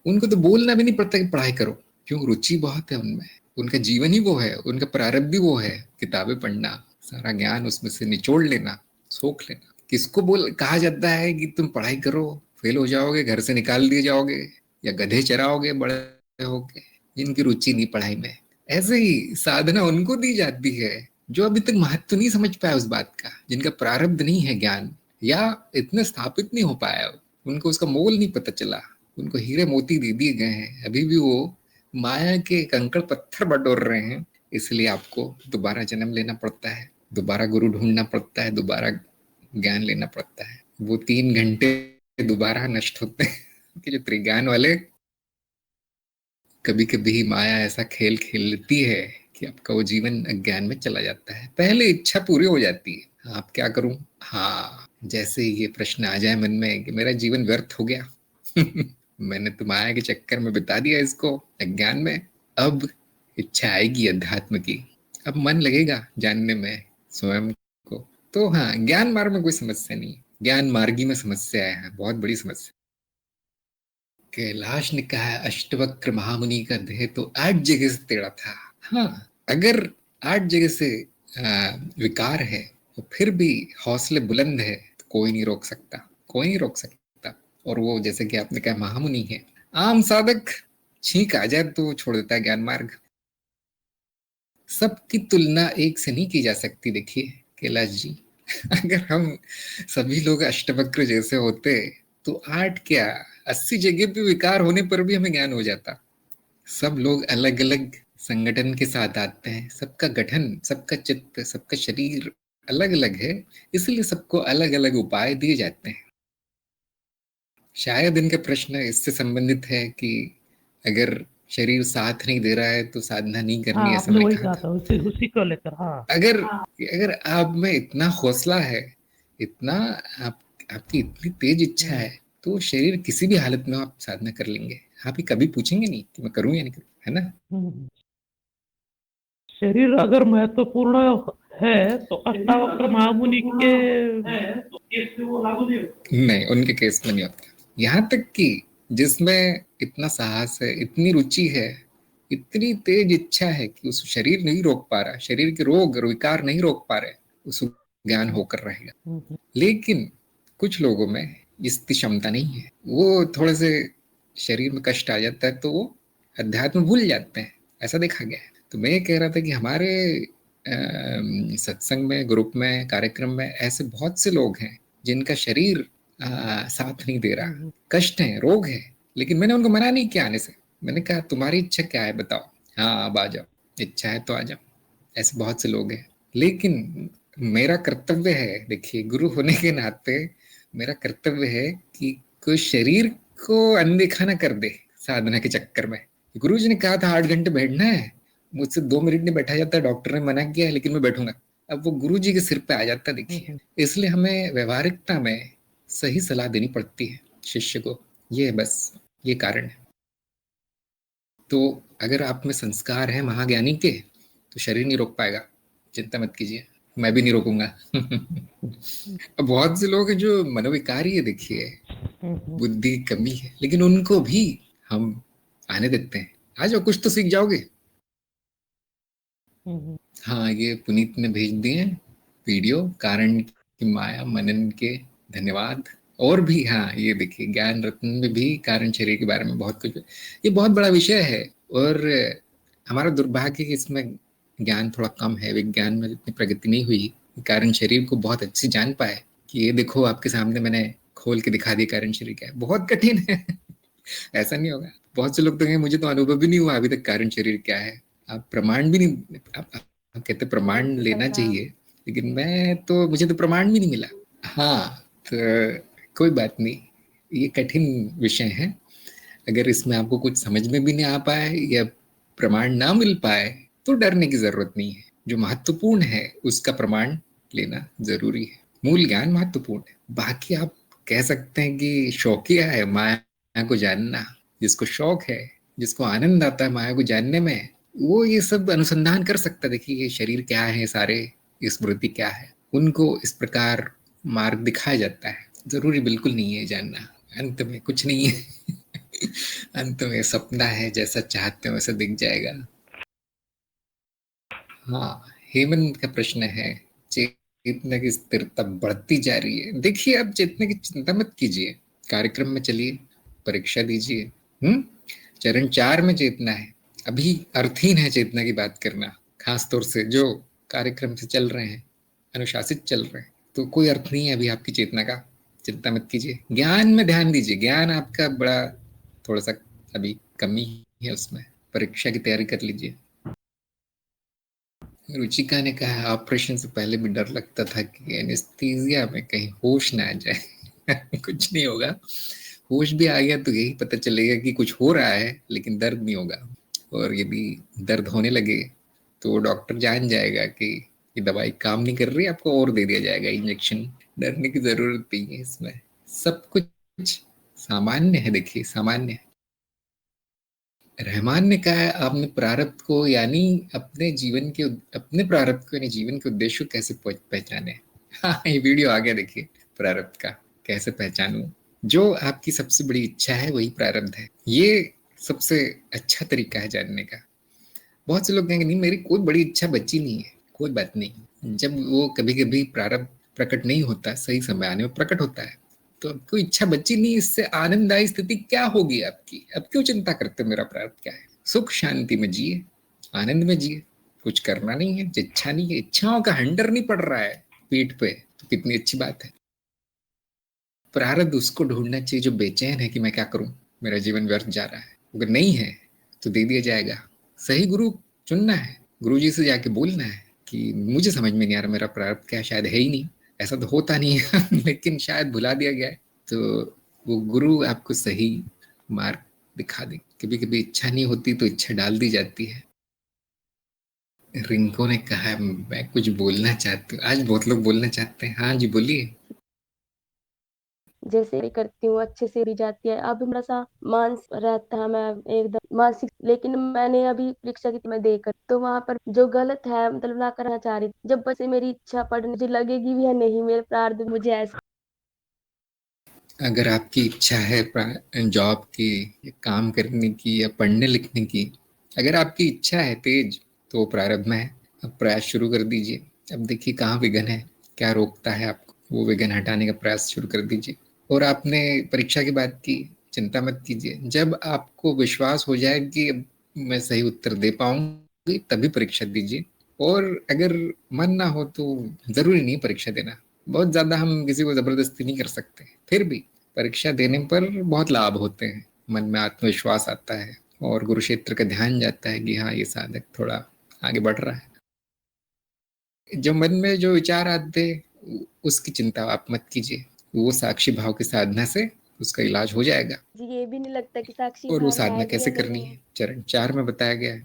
Speaker 1: उनको तो बोलना भी नहीं पड़ता कि पढ़ाई करो, क्यों? रुचि बहुत है उनमें, उनका जीवन ही वो है, उनका प्रारब्ध भी वो है, किताबें पढ़ना, सारा ज्ञान उसमें से निचोड़ लेना, सोख लेना। किसको बोल कहा जाता है कि तुम पढ़ाई करो, फेल हो जाओगे, घर से निकाल दिए जाओगे, या गधे चराओगे बड़े होके, जिनकी रुचि नहीं पढ़ाई में। ऐसे ही साधना उनको दी जाती है जो अभी तक महत्व नहीं समझ पाया उस बात का, जिनका प्रारब्ध नहीं है ज्ञान, या इतना स्थापित नहीं हो पाया, उनको उसका मोल नहीं पता चला, उनको हीरे मोती दे दिए गए हैं, अभी भी वो माया के कंकड़ पत्थर बटोर रहे हैं। इसलिए आपको दोबारा जन्म लेना पड़ता है, दोबारा गुरु ढूंढना पड़ता है, दोबारा ज्ञान लेना पड़ता है। वो 3 घंटे दोबारा नष्ट होते हैं कि जो त्रिज्ञान वाले, कभी कभी माया ऐसा खेल खेल लेती है कि आपका वो जीवन अज्ञान में चला जाता है। पहले इच्छा पूरी हो जाती है, आप क्या करूं, हाँ, जैसे ही ये प्रश्न आ जाए मन में कि मेरा जीवन व्यर्थ हो गया मैंने तो माया के चक्कर में बिता दिया इसको, अज्ञान में, अब इच्छा आएगी अध्यात्म की, अब मन लगेगा जानने में स्वयं को। तो हाँ, ज्ञान मार्ग में कोई समस्या नहीं, ज्ञान मार्गी में समस्या है, बहुत बड़ी समस्या। कैलाश ने कहा, अष्टवक्र महामुनि का देह तो 8 जगह से टेढ़ा था। हाँ, अगर 8 जगह से विकार है तो फिर भी हौसले बुलंद है तो कोई नहीं रोक सकता, कोई नहीं रोक सकता। और वो जैसे कि आपने कहा महामुनि है, आम साधक छींक आ जाए तो छोड़ देता है ज्ञान मार्ग। सबकी तुलना एक से नहीं की जा सकती। देखिए कैलाश जी, अगर हम सभी लोग अष्टवक्र जैसे होते तो 8 क्या 80 जगह पे विकार होने पर भी हमें ज्ञान हो जाता। सब लोग अलग अलग संगठन के साथ आते हैं, सबका गठन, सबका चित्त, सबका शरीर अलग अलग है, इसलिए सबको अलग अलग उपाय दिए जाते हैं। शायद इनका प्रश्न इससे संबंधित है कि अगर शरीर साथ नहीं दे रहा है तो साधना नहीं करनी,
Speaker 5: हाँ,
Speaker 1: ऐसा
Speaker 5: आपने
Speaker 1: मैंने
Speaker 5: वही
Speaker 1: कहा
Speaker 5: कहा था, उसी को लेकर। हाँ,
Speaker 1: अगर अगर आप में इतना हौसला है, इतना आप आपकी इतनी तेज इच्छा है, तो शरीर किसी भी हालत में आप साधना कर लेंगे। आप ही कभी पूछेंगे नहीं कि मैं करूं या नहीं करूं, है ना?
Speaker 5: शरीर अगर महत्वपूर्ण है तो अष्टावक्र महामुनि के
Speaker 1: नहीं, उनके केस में नहीं होता। यहाँ तक कि जिसमें इतना साहस है, इतनी रुचि है, इतनी तेज इच्छा है कि उस शरीर नहीं रोक पा रहा, शरीर के रोग विकार नहीं रोक पा रहे, उस ज्ञान होकर रहेगा। लेकिन कुछ लोगों में इसकी क्षमता नहीं है, वो थोड़े से शरीर में कष्ट आ जाता है तो वो अध्यात्म भूल जाते हैं, ऐसा देखा गया है। तो मैं ये कह रहा था कि हमारे सत्संग में, ग्रुप में, कार्यक्रम में ऐसे बहुत से लोग हैं जिनका शरीर साथ नहीं दे रहा, कष्ट है, रोग है, लेकिन मैंने उनको मना नहीं किया आने से। मैंने कहा तुम्हारी इच्छा क्या है बताओ, हाँ अब आ जाओ, इच्छा है तो आ जाओ। ऐसे बहुत से लोग हैं, लेकिन मेरा कर्तव्य है, देखिए गुरु होने के नाते मेरा कर्तव्य है कि कोई शरीर को अनदेखा ना कर दे साधना के चक्कर में। गुरु जी ने कहा था 8 घंटे बैठना है, मुझसे 2 मिनट नहीं बैठा जाता, डॉक्टर ने मना किया है लेकिन मैं बैठूंगा, अब वो गुरु जी के सिर पे आ जाता। देखिए, इसलिए हमें व्यवहारिकता में सही सलाह देनी पड़ती है शिष्य को, ये बस ये कारण है। तो अगर आप में संस्कार है महाज्ञानी के तो शरीर नहीं रोक पाएगा, चिंता मत कीजिए, मैं भी नहीं रोकूंगा बहुत से लोग हैं जो मनोविकारी है, देखिए बुद्धि की कमी है, लेकिन उनको भी हम आने देते हैं, आ जाओ कुछ तो सीख जाओगे। हाँ, ये पुनीत ने भेज दिए वीडियो, कारण की माया मनन के, धन्यवाद। और भी हाँ, ये देखिए ज्ञान रत्न में भी कारण शरीर के बारे में बहुत कुछ, ये बहुत बड़ा विषय है। और हमारा दुर्भाग्य कि इसमें ज्ञान थोड़ा कम है, विज्ञान में इतनी प्रगति नहीं हुई कारण शरीर को बहुत अच्छी जान पाए कि ये देखो आपके सामने मैंने खोल के दिखा दिया कारण शरीर क्या है, बहुत कठिन है ऐसा नहीं होगा। बहुत से लोग तो कहेंगे मुझे तो अनुभव भी नहीं हुआ अभी तक कारण शरीर क्या है, आप प्रमाण भी नहीं, आप कहते प्रमाण लेना चाहिए, लेकिन मैं तो मुझे तो प्रमाण भी नहीं मिला। हाँ, तो कोई बात नहीं, ये कठिन विषय है, अगर इसमें आपको कुछ समझ में भी नहीं आ पाए या प्रमाण ना मिल पाए तो डरने की जरूरत नहीं है। जो महत्वपूर्ण है उसका प्रमाण लेना जरूरी है, मूल ज्ञान महत्वपूर्ण है। बाकी आप कह सकते हैं कि शौकिया है माया को जानना, जिसको शौक है, जिसको आनंद आता है माया को जानने में, वो ये सब अनुसंधान कर सकता है। देखिए ये शरीर क्या है, सारे स्मृति क्या है, उनको इस प्रकार मार्ग दिखाया जाता है। जरूरी बिल्कुल नहीं है जानना, अंत में कुछ नहीं है। अंत में सपना है, जैसा चाहते हो वैसा दिख जाएगा। हाँ, हेमंत का प्रश्न है, चेतना की स्थिरता बढ़ती जा रही है। देखिए अब चेतना की चिंता मत कीजिए, कार्यक्रम में चलिए, परीक्षा दीजिए। चरण 4 में चेतना है, अभी अर्थहीन है चेतना की बात करना, खास तौर से जो कार्यक्रम से चल रहे हैं, अनुशासित चल रहे हैं, तो कोई अर्थ नहीं है अभी आपकी चेतना का। चिंता मत कीजिए, ज्ञान में ध्यान दीजिए। ज्ञान आपका बड़ा थोड़ा सा अभी कमी है उसमें, परीक्षा की तैयारी कर लीजिए। रुचिका ने कहा ऑपरेशन से पहले भी डर लगता था कि एनेस्थीसिया में कहीं होश ना आ जाए। कुछ नहीं होगा, होश भी आ गया तो यही पता चलेगा कि कुछ हो रहा है, लेकिन दर्द नहीं होगा। और यदि दर्द होने लगे तो डॉक्टर जान जाएगा कि ये दवाई काम नहीं कर रही, आपको और दे दिया जाएगा इंजेक्शन। डरने की जरूरत नहीं है इसमें, सब कुछ सामान्य है। देखिए सामान्य है। रहमान ने कहा है आपने प्रारब्ध को यानी अपने प्रारब्ध को यानी जीवन के उद्देश्य को कैसे पहचाने। हाँ ये वीडियो आ गया, देखिए प्रारब्ध का कैसे पहचानूं। जो आपकी सबसे बड़ी इच्छा है वही प्रारब्ध है, ये सबसे अच्छा तरीका है जानने का। बहुत से लोग कहेंगे नहीं मेरी कोई बड़ी इच्छा बची नहीं है, कोई बात नहीं, जब वो कभी कभी प्रारब्ध प्रकट नहीं होता, सही समय आने में प्रकट होता है, तो आपको इच्छा बची नहीं, इससे आनंददायी स्थिति क्या होगी आपकी। अब क्यों चिंता करते हो मेरा प्रारब्ध क्या है। सुख शांति में जिए, आनंद में जिए, कुछ करना नहीं है, इच्छा नहीं है, इच्छाओं का हंडर नहीं पड़ रहा है पीठ पे, तो कितनी अच्छी बात है। प्रारब्ध उसको ढूंढना चाहिए जो बेचैन है कि मैं क्या करूं, मेरा जीवन व्यर्थ जा रहा है। अगर नहीं है तो दे दिया जाएगा। सही गुरु चुनना है, गुरु जी से जाके बोलना है कि मुझे समझ में नहीं आ रहा मेरा प्रारब्ध क्या, शायद है ही नहीं, ऐसा तो होता नहीं है। लेकिन शायद भुला दिया गया है, तो वो गुरु आपको सही मार्ग दिखा दे। कभी कभी इच्छा नहीं होती तो इच्छा डाल दी जाती है। रिंको ने कहा मैं कुछ बोलना चाहती हूँ, आज बहुत लोग बोलना चाहते हैं। हाँ जी बोलिए।
Speaker 6: जैसे भी करती हूँ अच्छे से भी जाती है। अब थोड़ा सा मानस रहता है, मैं एकदम मानसिक, लेकिन मैंने अभी परीक्षा की मैं देकर तो वहां पर जो गलत है मतलब ना करना चाह रही, जब बस मेरी इच्छा पढ़ने मुझे लगेगी भी या नहीं, मेरे प्रारब्ध मुझे ऐसा।
Speaker 1: अगर आपकी इच्छा है जॉब की, या काम करने की, या पढ़ने लिखने की, अगर आपकी इच्छा है तेज, तो प्रारब्ध में है। अब प्रयास शुरू कर दीजिए। अब देखिए कहाँ विघ्न है, क्या रोकता है आपको, वो विघ्न हटाने का प्रयास शुरू कर दीजिए। और आपने परीक्षा की बात की, चिंता मत कीजिए। जब आपको विश्वास हो जाए कि अब मैं सही उत्तर दे पाऊंगी, तभी परीक्षा दीजिए। और अगर मन ना हो तो जरूरी नहीं परीक्षा देना, बहुत ज्यादा हम किसी को जबरदस्ती नहीं कर सकते। फिर भी परीक्षा देने पर बहुत लाभ होते हैं, मन में आत्मविश्वास आता है और गुरु क्षेत्र का ध्यान जाता है कि हाँ ये साधक थोड़ा आगे बढ़ रहा है। जो मन में जो विचार आते उसकी चिंता आप मत कीजिए, वो साक्षी भाव की साधना से उसका इलाज हो जाएगा।
Speaker 6: जी ये भी नहीं लगता कि साक्षी
Speaker 1: और वो
Speaker 6: भाव
Speaker 1: साधना
Speaker 6: है भी या
Speaker 1: कैसे करनी
Speaker 6: नहीं।
Speaker 1: है चरण 4 में बताया गया है।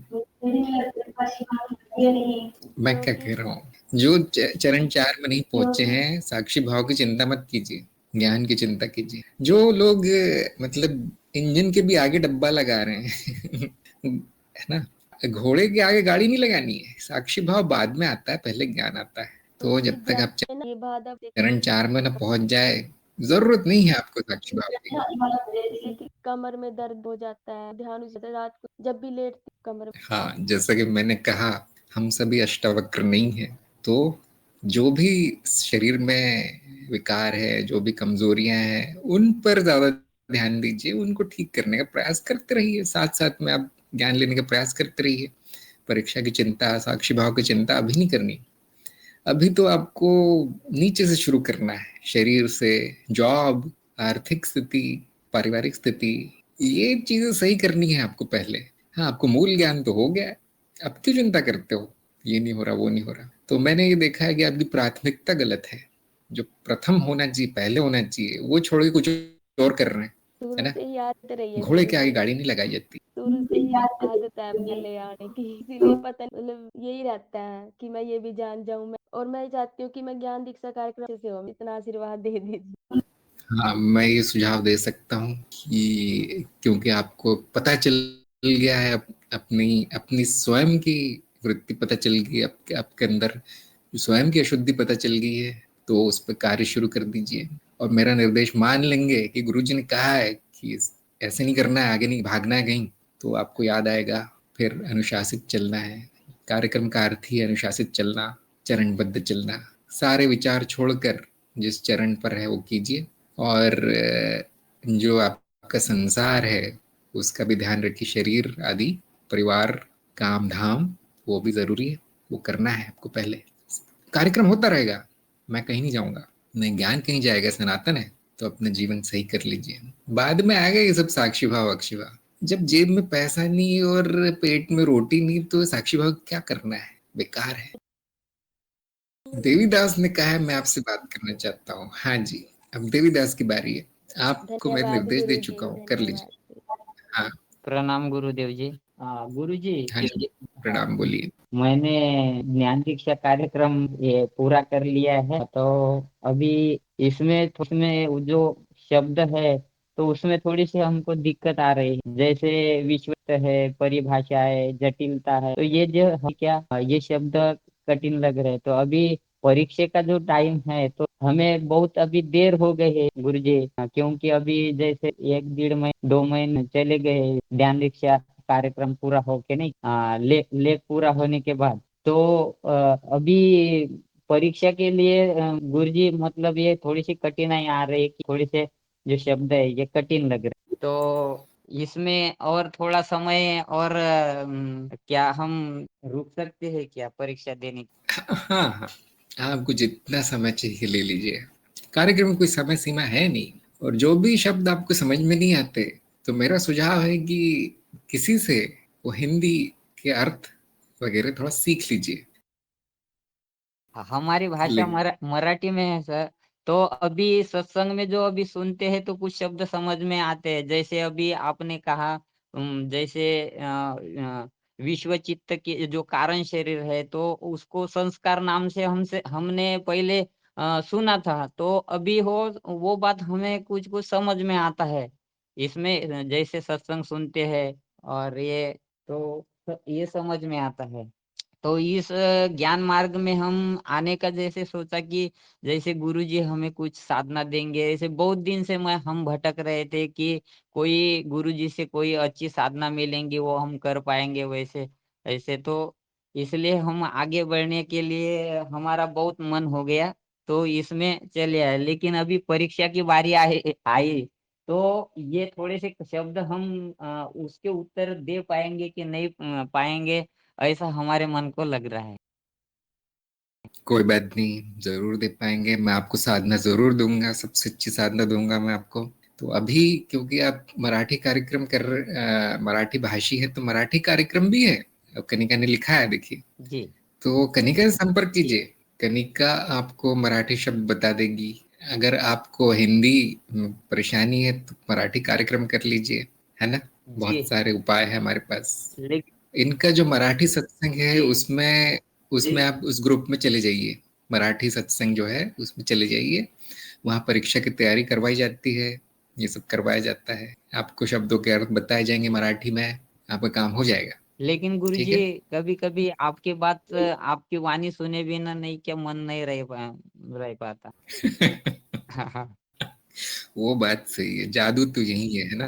Speaker 1: मैं क्या कह रहा हूँ, जो चरण 4 में नहीं पहुंचे हैं, साक्षी भाव की चिंता मत कीजिए, ज्ञान की चिंता कीजिए। जो लोग मतलब इंजन के भी आगे डब्बा लगा रहे हैं, है ना, घोड़े के आगे गाड़ी नहीं लगानी है। साक्षी भाव बाद में आता है, पहले ज्ञान आता है। तो जब तक आप
Speaker 6: ये बाधा
Speaker 1: चरण 4 में ना पहुंच जाए, जरूरत नहीं है आपको साक्षी भाव की।
Speaker 6: जैसे कि कमर में दर्द हो जाता है, ध्यान हो जाता है रात को जब भी लेटती कमर में।
Speaker 1: हाँ जैसा कि मैंने कहा, हम सभी अष्टावक्र नहीं है, तो जो भी शरीर में विकार है, जो भी कमजोरियां हैं, उन पर ज्यादा ध्यान दीजिए, उनको ठीक करने का प्रयास करते रहिए। साथ साथ में आप ज्ञान लेने का प्रयास करते रहिए। परीक्षा की चिंता, साक्षी भाव की चिंता अभी नहीं करनी। अभी तो आपको नीचे से शुरू करना है, शरीर से, जॉब, आर्थिक स्थिति, पारिवारिक स्थिति, ये चीजें सही करनी है आपको पहले। हाँ आपको मूल ज्ञान तो हो गया है, अब क्यों चिंता करते हो ये नहीं हो रहा वो नहीं हो रहा। तो मैंने ये देखा है कि आपकी प्राथमिकता गलत है। जो प्रथम होना चाहिए, पहले होना चाहिए, वो छोड़ के कुछ और कर रहे हैं, है
Speaker 6: शुरू
Speaker 1: ना।
Speaker 6: से ही आदत रही है,
Speaker 1: घोड़े के आगे गाड़ी नहीं लगाई जाती।
Speaker 6: शुरू से ही आदत है पहले आने की, इसीलिए पता नहीं मतलब यही रहता है कि मैं ये भी जान जाऊं मैं, और मैं चाहती हूँ कि मैं ज्ञान दीक्षा कार्यक्रम से हो, इतना आशीर्वाद दे दीजिए।
Speaker 1: हाँ, मैं ये सुझाव दे सकता हूँ कि क्योंकि आपको पता चल गया है, अपनी अपनी स्वयं की वृत्ति पता चल गई, आपके अंदर जो स्वयं की अशुद्धि पता चल गई है, तो उस पर कार्य शुरू कर दीजिए। और मेरा निर्देश मान लेंगे कि गुरुजी ने कहा है कि ऐसे नहीं करना है, आगे नहीं भागना है कहीं, तो आपको याद आएगा। फिर अनुशासित चलना है, कार्यक्रम का अर्थ ही अनुशासित चलना, चरणबद्ध चलना। सारे विचार छोड़कर जिस चरण पर है वो कीजिए, और जो आपका संसार है उसका भी ध्यान रखिए, शरीर आदि, परिवार, काम धाम, वो भी जरूरी है, वो करना है आपको। पहले कार्यक्रम होता रहेगा, मैं कहीं नहीं जाऊंगा, नहीं ज्ञान कहीं जाएगा, सनातन है, तो अपना जीवन सही कर लीजिए। बाद में आएगा ये सब साक्षी भाव अक्षी भाव। जब जेब में पैसा नहीं और पेट में रोटी नहीं, तो साक्षी भाव क्या करना है, बेकार है। देवीदास ने कहा है मैं आपसे बात करना चाहता हूँ। हाँ जी, अब देवीदास की बारी है, आपको मैं
Speaker 6: धन्यवाद
Speaker 1: निर्देश दे
Speaker 6: गुरु जी,
Speaker 1: चुका हूँ, कर लीजिए।
Speaker 6: धन्यवाद।
Speaker 1: हाँ
Speaker 7: प्रणाम गुरुदेव जी। गुरु जी,
Speaker 1: हाँ जी, प्रणाम, बोलिए।
Speaker 7: मैंने ज्ञान दीक्षा कार्यक्रम ये पूरा कर लिया है, तो अभी इसमें वो जो शब्द है, तो उसमें थोड़ी सी हमको दिक्कत आ रही है। जैसे विश्वत है, परिभाषा है, जटिलता है, तो ये जो है क्या, ये शब्द कठिन लग रहे हैं। तो अभी परीक्षा का जो टाइम है, तो हमें बहुत अभी देर हो गई है गुरुजी, क्योंकि अभी जैसे 1 डेढ़ महीने 2 महीने चले गए ध्यान दीक्षा कार्यक्रम पूरा होके, नहीं ले पूरा होने के बाद। तो अभी परीक्षा के लिए गुरुजी मतलब ये थोड़ी सी कठिनाई आ रही है कि थोड़ी से जो शब्द है ये कठिन लग रहे हैं। तो इसमें और थोड़ा समय और क्या हम रुक सकते हैं क्या परीक्षा देने?
Speaker 1: हाँ हाँ, आपको जितना समय चाहिए ले लीजिए, कार्यक्रम में कोई समय सीमा है नहीं। और जो भी शब्द आपको समझ में नहीं आते, तो मेरा सुझाव है कि किसी से वो हिंदी के अर्थ वगैरह थोड़ा सीख लीजिए।
Speaker 7: हमारी भाषा
Speaker 1: ले-
Speaker 7: मराठी में है सर। तो अभी सत्संग में जो अभी सुनते हैं तो कुछ शब्द समझ में आते हैं, जैसे अभी आपने कहा जैसे विश्व चित्त के जो कारण शरीर है, तो उसको संस्कार नाम से हमने पहले सुना था। तो अभी वो बात हमें कुछ कुछ समझ में आता है इसमें, जैसे सत्संग सुनते हैं और ये समझ में आता है। तो इस ज्ञान मार्ग में हम आने का जैसे सोचा कि जैसे गुरुजी हमें कुछ साधना देंगे, ऐसे बहुत दिन से हम भटक रहे थे कि कोई गुरुजी से कोई अच्छी साधना मिलेंगी, वो हम कर पाएंगे वैसे ऐसे। तो इसलिए हम आगे बढ़ने के लिए हमारा बहुत मन हो गया, तो इसमें चले आए। लेकिन अभी परीक्षा की बारी आई, तो ये थोड़े से शब्द हम उसके उत्तर दे पाएंगे कि नहीं पाएंगे, ऐसा हमारे मन को लग रहा है।
Speaker 1: कोई बात नहीं, जरूर दे पाएंगे। मैं आपको साधना जरूर दूंगा, सबसे अच्छी साधना दूंगा मैं आपको। तो अभी क्योंकि आप मराठी कार्यक्रम मराठी भाषी है, तो मराठी कार्यक्रम भी है, अब कनिका ने लिखा है, देखिए।
Speaker 7: जी
Speaker 1: तो कनिका से संपर्क कीजिए, कनिका आपको मराठी शब्द बता देगी। अगर आपको हिंदी परेशानी है तो मराठी कार्यक्रम कर लीजिए, है ना।
Speaker 7: जी।
Speaker 1: बहुत सारे उपाय है हमारे पास।
Speaker 7: लेकिन
Speaker 1: इनका जो मराठी सत्संग है,
Speaker 7: जी
Speaker 1: उसमें उसमें आप उस ग्रुप में चले जाइए, मराठी सत्संग जो है उसमें चले जाइए। वहाँ परीक्षा की तैयारी करवाई जाती है, ये सब करवाया जाता है, आपको शब्दों के अर्थ बताए जाएंगे मराठी में, आपका काम हो जाएगा।
Speaker 7: लेकिन
Speaker 1: ठीक
Speaker 7: गुरुजी,
Speaker 1: है।
Speaker 7: कभी कभी आपकी बात आपकी वाणी सुने बिना नहीं क्या मन नहीं रह पाता। हाँ हाँ
Speaker 1: वो बात सही है, जादू तो यही है ना।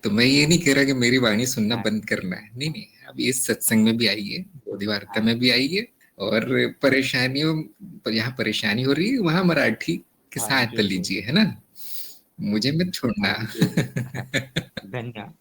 Speaker 1: तो मैं ये नहीं कह रहा कि मेरी वाणी सुनना
Speaker 7: हाँ
Speaker 1: बंद करना है, नहीं नहीं, अब इस सत्संग में भी आइए, बोधि वार्ता में भी आइए। और परेशानियों, जहाँ परेशानी हो रही है वहां मराठी के
Speaker 7: हाँ
Speaker 1: साथ
Speaker 7: जी जी।
Speaker 1: लीजिए, है ना, मुझे मत छोड़ना।
Speaker 7: धन्यवाद।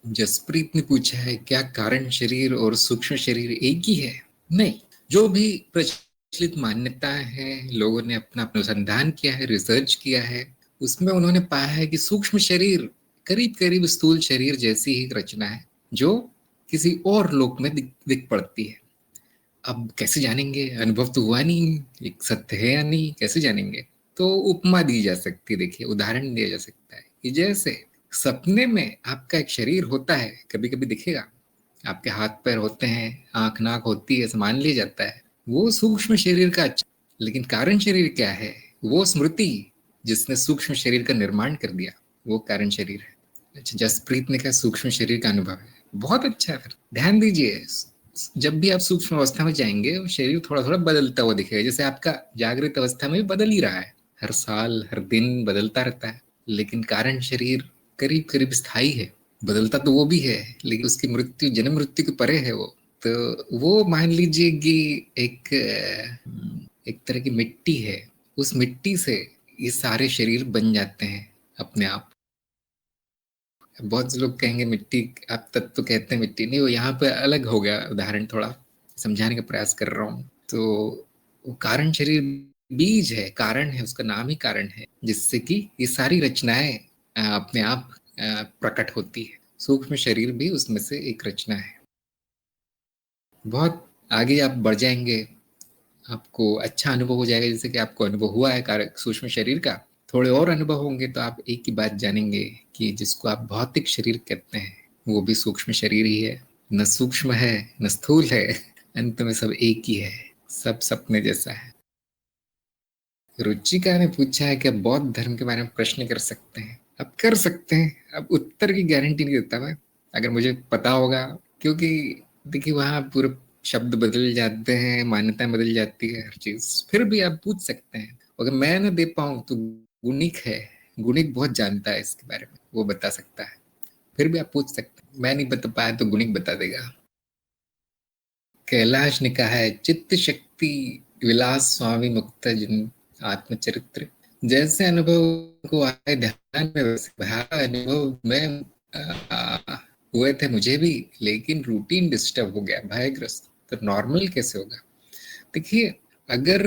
Speaker 1: जसप्रीत ने पूछा है, क्या कारण शरीर और सूक्ष्म शरीर एक ही है? नहीं, जो भी प्रचलित मान्यताएं हैं, लोगों ने अपना अनुसंधान किया है, रिसर्च किया है, उसमें उन्होंने पाया है कि सूक्ष्म शरीर करीब करीब स्थूल शरीर जैसी ही रचना है, जो किसी और लोक में दिख पड़ती है। अब कैसे जानेंगे, अनुभव तो हुआ नहीं, एक सत्य है या नहीं, कैसे जानेंगे? तो उपमा दी जा सकती है, देखिए उदाहरण दिया जा सकता है कि जैसे सपने में आपका एक शरीर होता है, कभी कभी दिखेगा, आपके हाथ पैर होते हैं, आंख नाक होती है, मान लिया जाता है, वो सूक्ष्म शरीर का अच्छा। लेकिन कारण शरीर क्या है? वो स्मृति, जिसने सूक्ष्म शरीर का निर्माण कर दिया वो कारण शरीर है। अच्छा, जसप्रीत ने कहा सूक्ष्म शरीर का अनुभव है, बहुत अच्छा है। फिर ध्यान दीजिए, जब भी आप सूक्ष्म अवस्था में जाएंगे वो शरीर थोड़ा थोड़ा बदलता हुआ दिखेगा, जैसे आपका जागृत अवस्था में भी बदल ही रहा है, हर साल हर दिन बदलता रहता है। लेकिन कारण शरीर करीब करीब स्थायी है, बदलता तो वो भी है लेकिन उसकी मृत्यु जन्म मृत्यु के परे है वो। तो वो मान लीजिए कि एक तरह की मिट्टी है, उस मिट्टी से ये सारे शरीर बन जाते हैं अपने आप। बहुत से लोग कहेंगे मिट्टी, आप तत्व कहते हैं मिट्टी, नहीं, वो यहाँ पे अलग हो गया उदाहरण, थोड़ा समझाने का प्रयास कर रहा हूँ। तो वो कारण शरीर बीज है, कारण है, उसका नाम ही कारण है, जिससे कि ये सारी रचनाएं अपने आप प्रकट होती है। सूक्ष्म शरीर भी उसमें से एक रचना है। बहुत आगे आप बढ़ जाएंगे, आपको अच्छा अनुभव हो जाएगा, जैसे कि आपको अनुभव हुआ है कारक सूक्ष्म शरीर का। थोड़े और अनुभव होंगे तो आप एक ही बात जानेंगे कि जिसको आप भौतिक शरीर कहते हैं वो भी सूक्ष्म शरीर ही है, न सूक्ष्म है न स्थूल है, अंत में सब एक ही है, सब सपने जैसा है। रुचिका ने पूछा है कि आप बौद्ध धर्म के बारे में प्रश्न कर सकते हैं। अब कर सकते हैं, अब उत्तर की गारंटी नहीं देता मैं, अगर मुझे पता होगा, क्योंकि देखिए वहां पूरे शब्द बदल जाते हैं, मान्यताएं बदल जाती है, हर चीज। फिर भी आप पूछ सकते हैं, अगर मैं ना दे पाऊं तो गुणिक है, गुणिक बहुत जानता है इसके बारे में, वो बता सकता है। फिर भी आप पूछ सकते हैं, मैं नहीं बता पाया तो गुणिक बता देगा। कैलाश ने कहा है चित्त शक्ति विलास स्वामी मुक्त जिन आत्मचरित्र, जैसे अनुभव को आए ध्यान में वैसे अनुभव में हुए थे मुझे भी, लेकिन रूटीन डिस्टर्ब हो गया, भयग्रस्त। तो नॉर्मल कैसे होगा? देखिए, अगर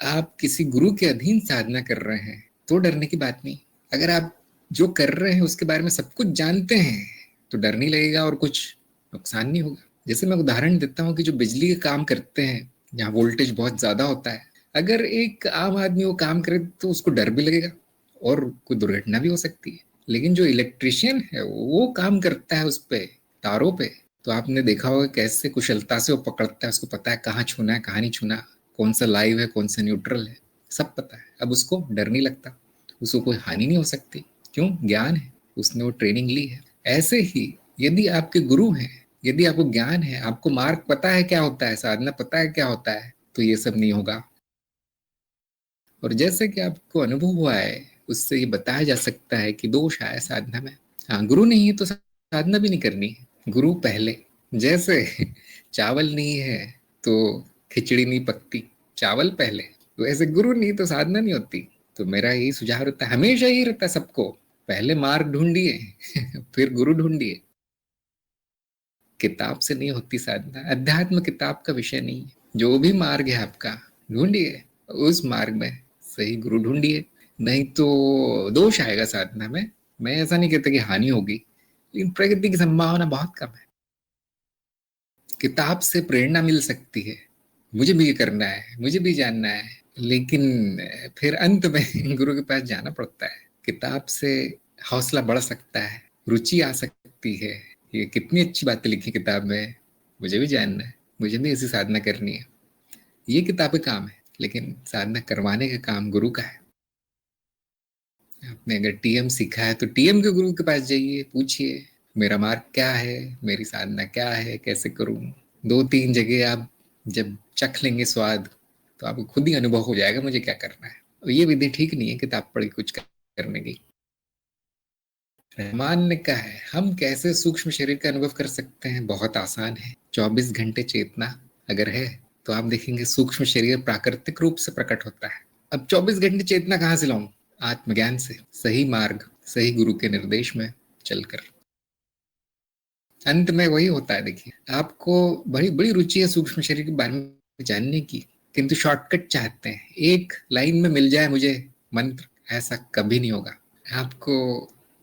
Speaker 1: आप किसी गुरु के अधीन साधना कर रहे हैं तो डरने की बात नहीं। अगर आप जो कर रहे हैं उसके बारे में सब कुछ जानते हैं तो डर नहीं लगेगा और कुछ नुकसान नहीं होगा। जैसे मैं उदाहरण देता हूँ कि जो बिजली का काम करते हैं, जहाँ वोल्टेज बहुत ज्यादा होता है, अगर एक आम आदमी वो काम करे तो उसको डर भी लगेगा और कोई दुर्घटना भी हो सकती है। लेकिन जो इलेक्ट्रिशियन है वो काम करता है उस पे, तारों पे, तो आपने देखा होगा कैसे कुशलता से वो पकड़ता है, उसको पता है कहाँ छूना है कहाँ नहीं छूना, कौन सा लाइव है कौन सा न्यूट्रल है, सब पता है। अब उसको डर नहीं लगता, उसको कोई हानि नहीं हो सकती। क्यों? ज्ञान है, उसने वो ट्रेनिंग ली है। ऐसे ही यदि आपके गुरु हैं, यदि आपको ज्ञान है, आपको मार्ग पता है क्या होता है, साधना पता है क्या होता है, तो ये सब नहीं होगा। और जैसे कि आपको अनुभव हुआ है उससे ये बताया जा सकता है कि दोष आया साधना में। हाँ, गुरु नहीं है तो साधना भी नहीं करनी है, गुरु पहले। जैसे चावल नहीं है तो खिचड़ी नहीं पकती, चावल पहले, वैसे गुरु नहीं तो साधना नहीं होती। तो मेरा यही सुझाव रहता है, हमेशा यही रहता है सबको, पहले मार्ग ढूंढिए फिर गुरु ढूंढिए। किताब से नहीं होती साधना, अध्यात्म किताब का विषय नहीं है। जो भी मार्ग है आपका ढूंढिए, उस मार्ग में सही गुरु ढूंढिए, नहीं तो दोष आएगा साधना में। मैं ऐसा नहीं कहता कि हानि होगी, लेकिन प्रगति की संभावना बहुत कम है। किताब से प्रेरणा मिल सकती है, मुझे भी ये करना है, मुझे भी जानना है, लेकिन फिर अंत में गुरु के पास जाना पड़ता है। किताब से हौसला बढ़ सकता है, रुचि आ सकती है, ये कितनी अच्छी बातें लिखी किताब में, मुझे भी जानना है, मुझे भी ऐसी साधना करनी है। ये किताबें काम है, लेकिन साधना करवाने का काम गुरु का है। आपने अगर टीएम सीखा है तो टीएम के गुरु के पास जाइए, पूछिए मेरा मार्ग क्या है, मेरी साधना क्या है, कैसे करूं। 2-3 जगह आप जब चख लेंगे स्वाद तो आपको खुद ही अनुभव हो जाएगा मुझे क्या करना है। और ये विधि ठीक नहीं है किताब पढ़ के कुछ करने की। रहमान ने कहा है हम कैसे सूक्ष्म शरीर का अनुभव कर सकते हैं? बहुत आसान है, 24 घंटे चेतना अगर है तो आप देखेंगे सूक्ष्म शरीर प्राकृतिक रूप से प्रकट होता है। अब 24 घंटे चेतना कहाँ से लाऊं? आत्मज्ञान से, सही मार्ग, सही गुरु के निर्देश में चलकर। अंत में वही होता है। देखिए, आपको बड़ी बड़ी रुचि है सूक्ष्म शरीर के बारे में जानने की, किंतु शॉर्टकट चाहते हैं, एक लाइन में मिल जाए मुझे मंत्र, ऐसा कभी नहीं होगा। आपको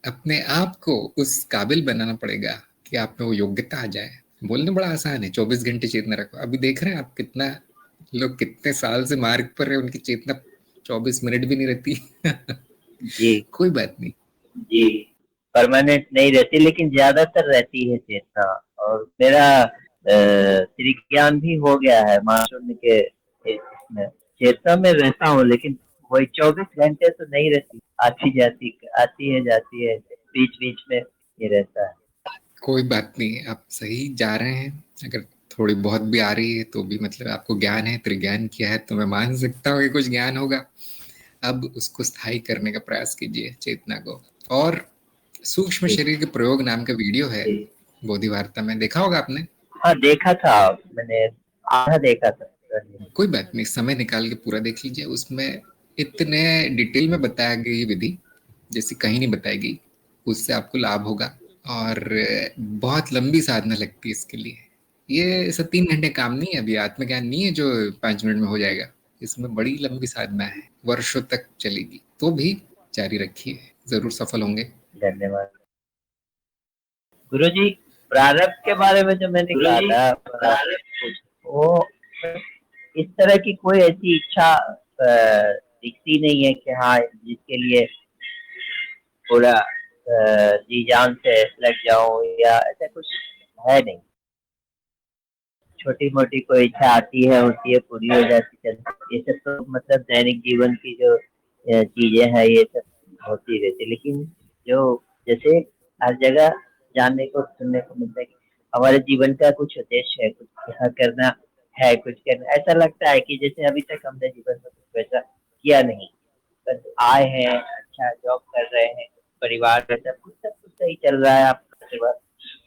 Speaker 1: अपने आप को उस काबिल बनाना पड़ेगा कि आप में वो योग्यता आ जाए। बोलना बड़ा आसान है, 24 घंटे चेतना रखो। अभी देख रहे हैं आप कितना लोग कितने साल से मार्ग पर है, उनकी चेतना 24 मिनट भी नहीं रहती
Speaker 8: जी
Speaker 1: कोई बात नहीं
Speaker 8: जी, परमानेंट नहीं रहती लेकिन ज्यादातर रहती है चेतना। और मेरा श्री ज्ञान भी हो गया है मास्टर के इसमें, चेतना में रहता हूँ लेकिन वही 24 घंटे तो नहीं रहती, आती है जाती है, बीच बीच में ये रहता है।
Speaker 1: कोई बात नहीं, आप सही जा रहे हैं। अगर थोड़ी बहुत भी आ रही है तो भी मतलब आपको ज्ञान है, त्रिज्ञान किया है, तो मैं मान सकता हूँ कि कुछ ज्ञान होगा। अब उसको स्थायी करने का प्रयास कीजिए चेतना को। और सूक्ष्म शरीर के प्रयोग नाम का वीडियो है बोधि वार्ता में, देखा होगा आपने?
Speaker 8: हाँ देखा था मैंने, आधा देखा था।
Speaker 1: कोई बात नहीं, समय निकाल के पूरा देख लीजिए। उसमें इतने डिटेल में बताया गई विधि जैसी कहीं नहीं बताई गई, उससे आपको लाभ होगा। और बहुत लंबी साधना लगती है इसके लिए। ये सब 3 घंटे काम नहीं है, अभी आत्मज्ञान नहीं है जो 5 मिनट में हो जाएगा। इसमें बड़ी लंबी साधना है, वर्षों तक चलेगी। तो भी जारी रखिए, जरूर सफल होंगे।
Speaker 8: धन्यवाद गुरुजी। प्रारब्ध के बारे में जो मैंने कहा था, वो इस तरह की कोई ऐसी इच्छा दिखती नहीं है कि हाँ जिसके लिए पूरा जी जान से लग जाऊं, या ऐसा कुछ है नहीं। छोटी मोटी कोई इच्छा आती है, होती है, पूरी हो जाती है। ये सब तो मतलब दैनिक जीवन की जो चीजें हैं ये सब होती रहती, लेकिन जो जैसे हर जगह जानने को सुनने को मिलता है कि हमारे जीवन का कुछ उद्देश्य है, कुछ यहाँ करना है, कुछ करना, ऐसा लगता है कि जैसे अभी तक हमने जीवन में कुछ वैसा किया नहीं, बस आए हैं, अच्छा जॉब कर रहे हैं, परिवार में सब कुछ सही चल रहा है, आपका परिवार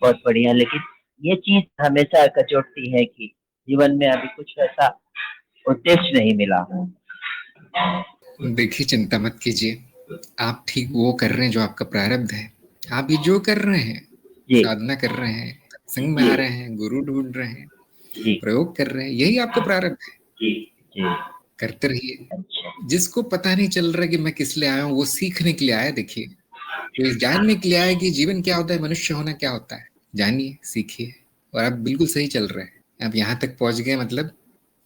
Speaker 8: बहुत बढ़िया, लेकिन ये चीज हमेशा कचोटती है कि जीवन में अभी कुछ ऐसा उद्देश्य नहीं मिला।
Speaker 1: देखिए, चिंता मत कीजिए, आप ठीक वो कर रहे हैं जो आपका प्रारब्ध है। आप ये जो कर रहे हैं, साधना कर रहे हैं, संग में आ रहे हैं, गुरु ढूंढ रहे हैं, प्रयोग कर रहे हैं, यही आपका प्रारब्ध है। करते रहिए। जिसको पता नहीं चल रहा कि मैं किस लिए आया हूँ, वो सीखने के लिए आया। देखिए, तो जानने के लिए आया कि जीवन क्या होता है, मनुष्य होना क्या होता है। जानिए, सीखिए, और आप बिल्कुल सही चल रहे हैं। आप यहाँ तक पहुंच गए, मतलब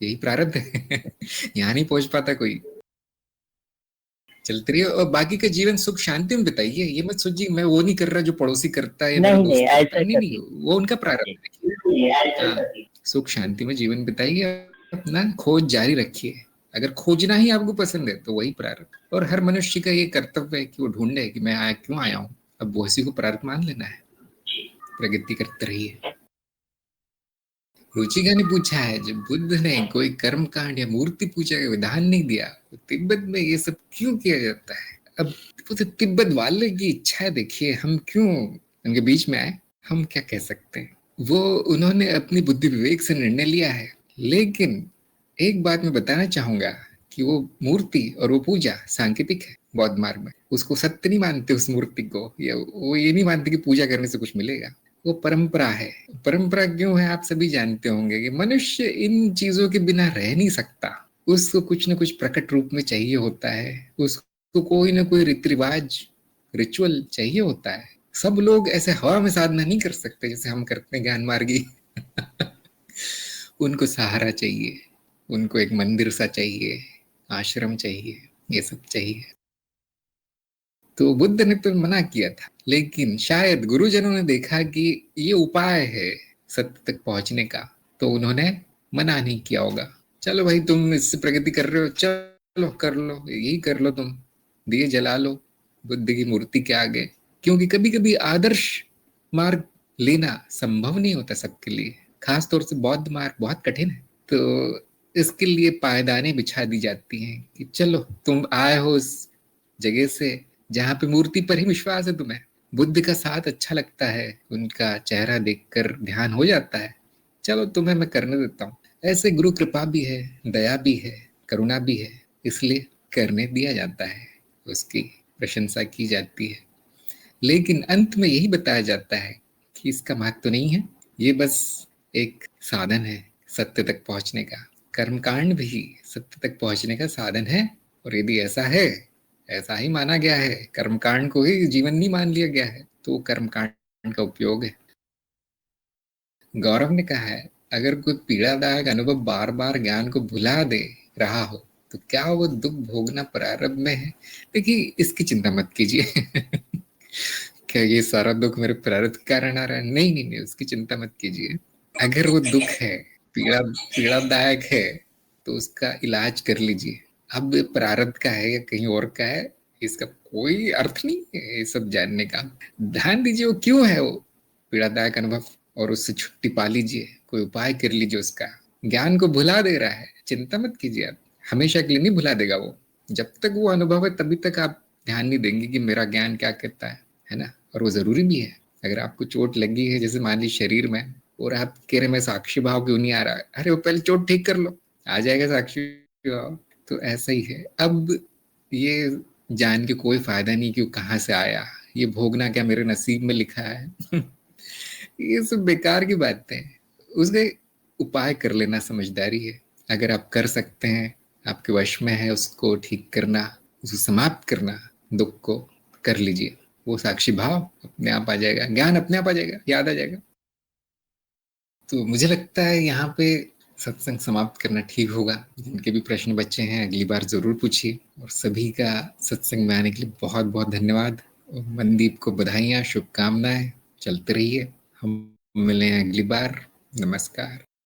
Speaker 1: यही प्रारब्ध है। यहाँ नहीं पहुंच पाता कोई। चलते रहिए और बाकी का जीवन सुख शांति में बिताइए। ये मत सोचिए मैं वो नहीं कर रहा जो पड़ोसी करता है या मेरा दोस्त करता है। नहीं, वो उनका प्रारब्ध है। सुख शांति में जीवन बिताइए, अपना खोज जारी रखिए। अगर खोजना ही आपको पसंद है तो वही प्रारब्ध। और हर मनुष्य का ये कर्तव्य है कि वो ढूंढे कि मैं क्यों आया हूँ। अब वो उसी को प्रारब्ध मान लेना है। प्रगति करते रहिए। रुचिका ने पूछा है, जब बुद्ध ने कोई कर्म कांड या मूर्ति पूजा का विधान नहीं दिया तो तिब्बत में ये सब क्यों किया जाता है? अब वो तो तिब्बत वाले की इच्छा है। देखिए, हम क्यों उनके बीच में आए? हम क्या कह सकते हैं? वो उन्होंने अपनी बुद्धि विवेक से निर्णय लिया है। लेकिन एक बात मैं बताना चाहूंगा कि वो मूर्ति और वो पूजा सांकेतिक है बौद्ध मार्ग में। उसको सत्य नहीं मानते उस मूर्ति को, या वो ये नहीं मानते कि पूजा करने से कुछ मिलेगा। वो परंपरा है। परंपरा क्यों है आप सभी जानते होंगे कि मनुष्य इन चीजों के बिना रह नहीं सकता। उसको कुछ न कुछ प्रकट रूप में चाहिए होता है। उसको कोई ना कोई रीति रिवाज, रिचुअल चाहिए होता है। सब लोग ऐसे हवा में साधना नहीं कर सकते जैसे हम करते हैं ज्ञान मार्गी। उनको सहारा चाहिए, उनको एक मंदिर सा चाहिए, आश्रम चाहिए, ये सब चाहिए। तो बुद्ध ने तो मना किया था, लेकिन शायद गुरुजनों ने देखा कि ये उपाय है सत्य तक पहुंचने का, तो उन्होंने मना नहीं किया होगा। चलो भाई, तुम इससे प्रगति कर रहे हो, चलो कर लो, यही कर लो, तुम दिए जला लो बुद्ध की मूर्ति के आगे। क्योंकि कभी कभी आदर्श मार्ग लेना संभव नहीं होता सबके लिए। खास तौर से बौद्ध मार्ग बहुत कठिन है। तो इसके लिए पायदानें बिछा दी जाती हैं कि चलो तुम आए हो उस जगह से जहां पे मूर्ति पर ही विश्वास है तुम्हें, बुद्ध का साथ अच्छा लगता है, उनका चेहरा देखकर ध्यान हो जाता है, चलो तुम्हें मैं करने देता हूँ। ऐसे गुरु कृपा भी है, दया भी है, करुणा भी है, इसलिए करने दिया जाता है, उसकी प्रशंसा की जाती है। लेकिन अंत में यही बताया जाता है कि इसका महत्व तो नहीं है, ये बस एक साधन है सत्य तक पहुंचने का। कर्मकांड भी सत्य तक पहुंचने का साधन है। और यदि ऐसा है, ऐसा ही माना गया है, कर्मकांड को ही जीवन नहीं मान लिया गया है, तो कर्मकांड का उपयोग है। गौरव ने कहा है, अगर कोई पीड़ादायक अनुभव बार बार ज्ञान को भुला दे रहा हो तो क्या वो दुख भोगना प्रारब्ध में है? देखिए, इसकी चिंता मत कीजिए। क्या ये सारा दुख मेरे प्रारब्ध के कारण आ रहा है? नहीं नहीं नहीं, उसकी चिंता मत कीजिए। अगर वो दुख है, पीड़ादायक है, तो उसका इलाज कर लीजिए। अब प्रारब्ध का है या कहीं और का है, इसका कोई अर्थ नहीं है ये सब जानने का। ध्यान दीजिए वो क्यों है वो पीड़ादायक अनुभव, और उससे छुट्टी पा लीजिए, कोई उपाय कर लीजिए उसका। ज्ञान को भुला दे रहा है, चिंता मत कीजिए आप, हमेशा के लिए नहीं भुला देगा वो। जब तक वो अनुभव है तभी तक आप ध्यान नहीं देंगे कि मेरा ज्ञान क्या कहता है ना। और वो जरूरी भी है। अगर आपको चोट लगी है, जैसे मान लीजिए शरीर में, और आप कह रहे मैं साक्षी भाव क्यों नहीं आ रहा, अरे वो पहले चोट ठीक कर लो, आ जाएगा साक्षी भाव। तो ऐसा ही है। अब ये जान के कोई फायदा नहीं कि वो कहाँ से आया, ये भोगना क्या मेरे नसीब में लिखा है ये सब बेकार की बातें हैं। उसके उपाय कर लेना समझदारी है। अगर आप कर सकते हैं, आपके वश में है उसको ठीक करना, उसको समाप्त करना, दुख को कर लीजिए। वो साक्षी भाव अपने आप आ जाएगा, ज्ञान अपने आप आ जाएगा, याद आ जाएगा। तो मुझे लगता है यहाँ पे सत्संग समाप्त करना ठीक होगा। जिनके भी प्रश्न बच्चे हैं अगली बार जरूर पूछिए। और सभी का सत्संग में आने के लिए बहुत बहुत धन्यवाद। और मनदीप को बधाइयाँ, शुभकामनाएं। चलते रहिए, हम मिलें अगली बार। नमस्कार।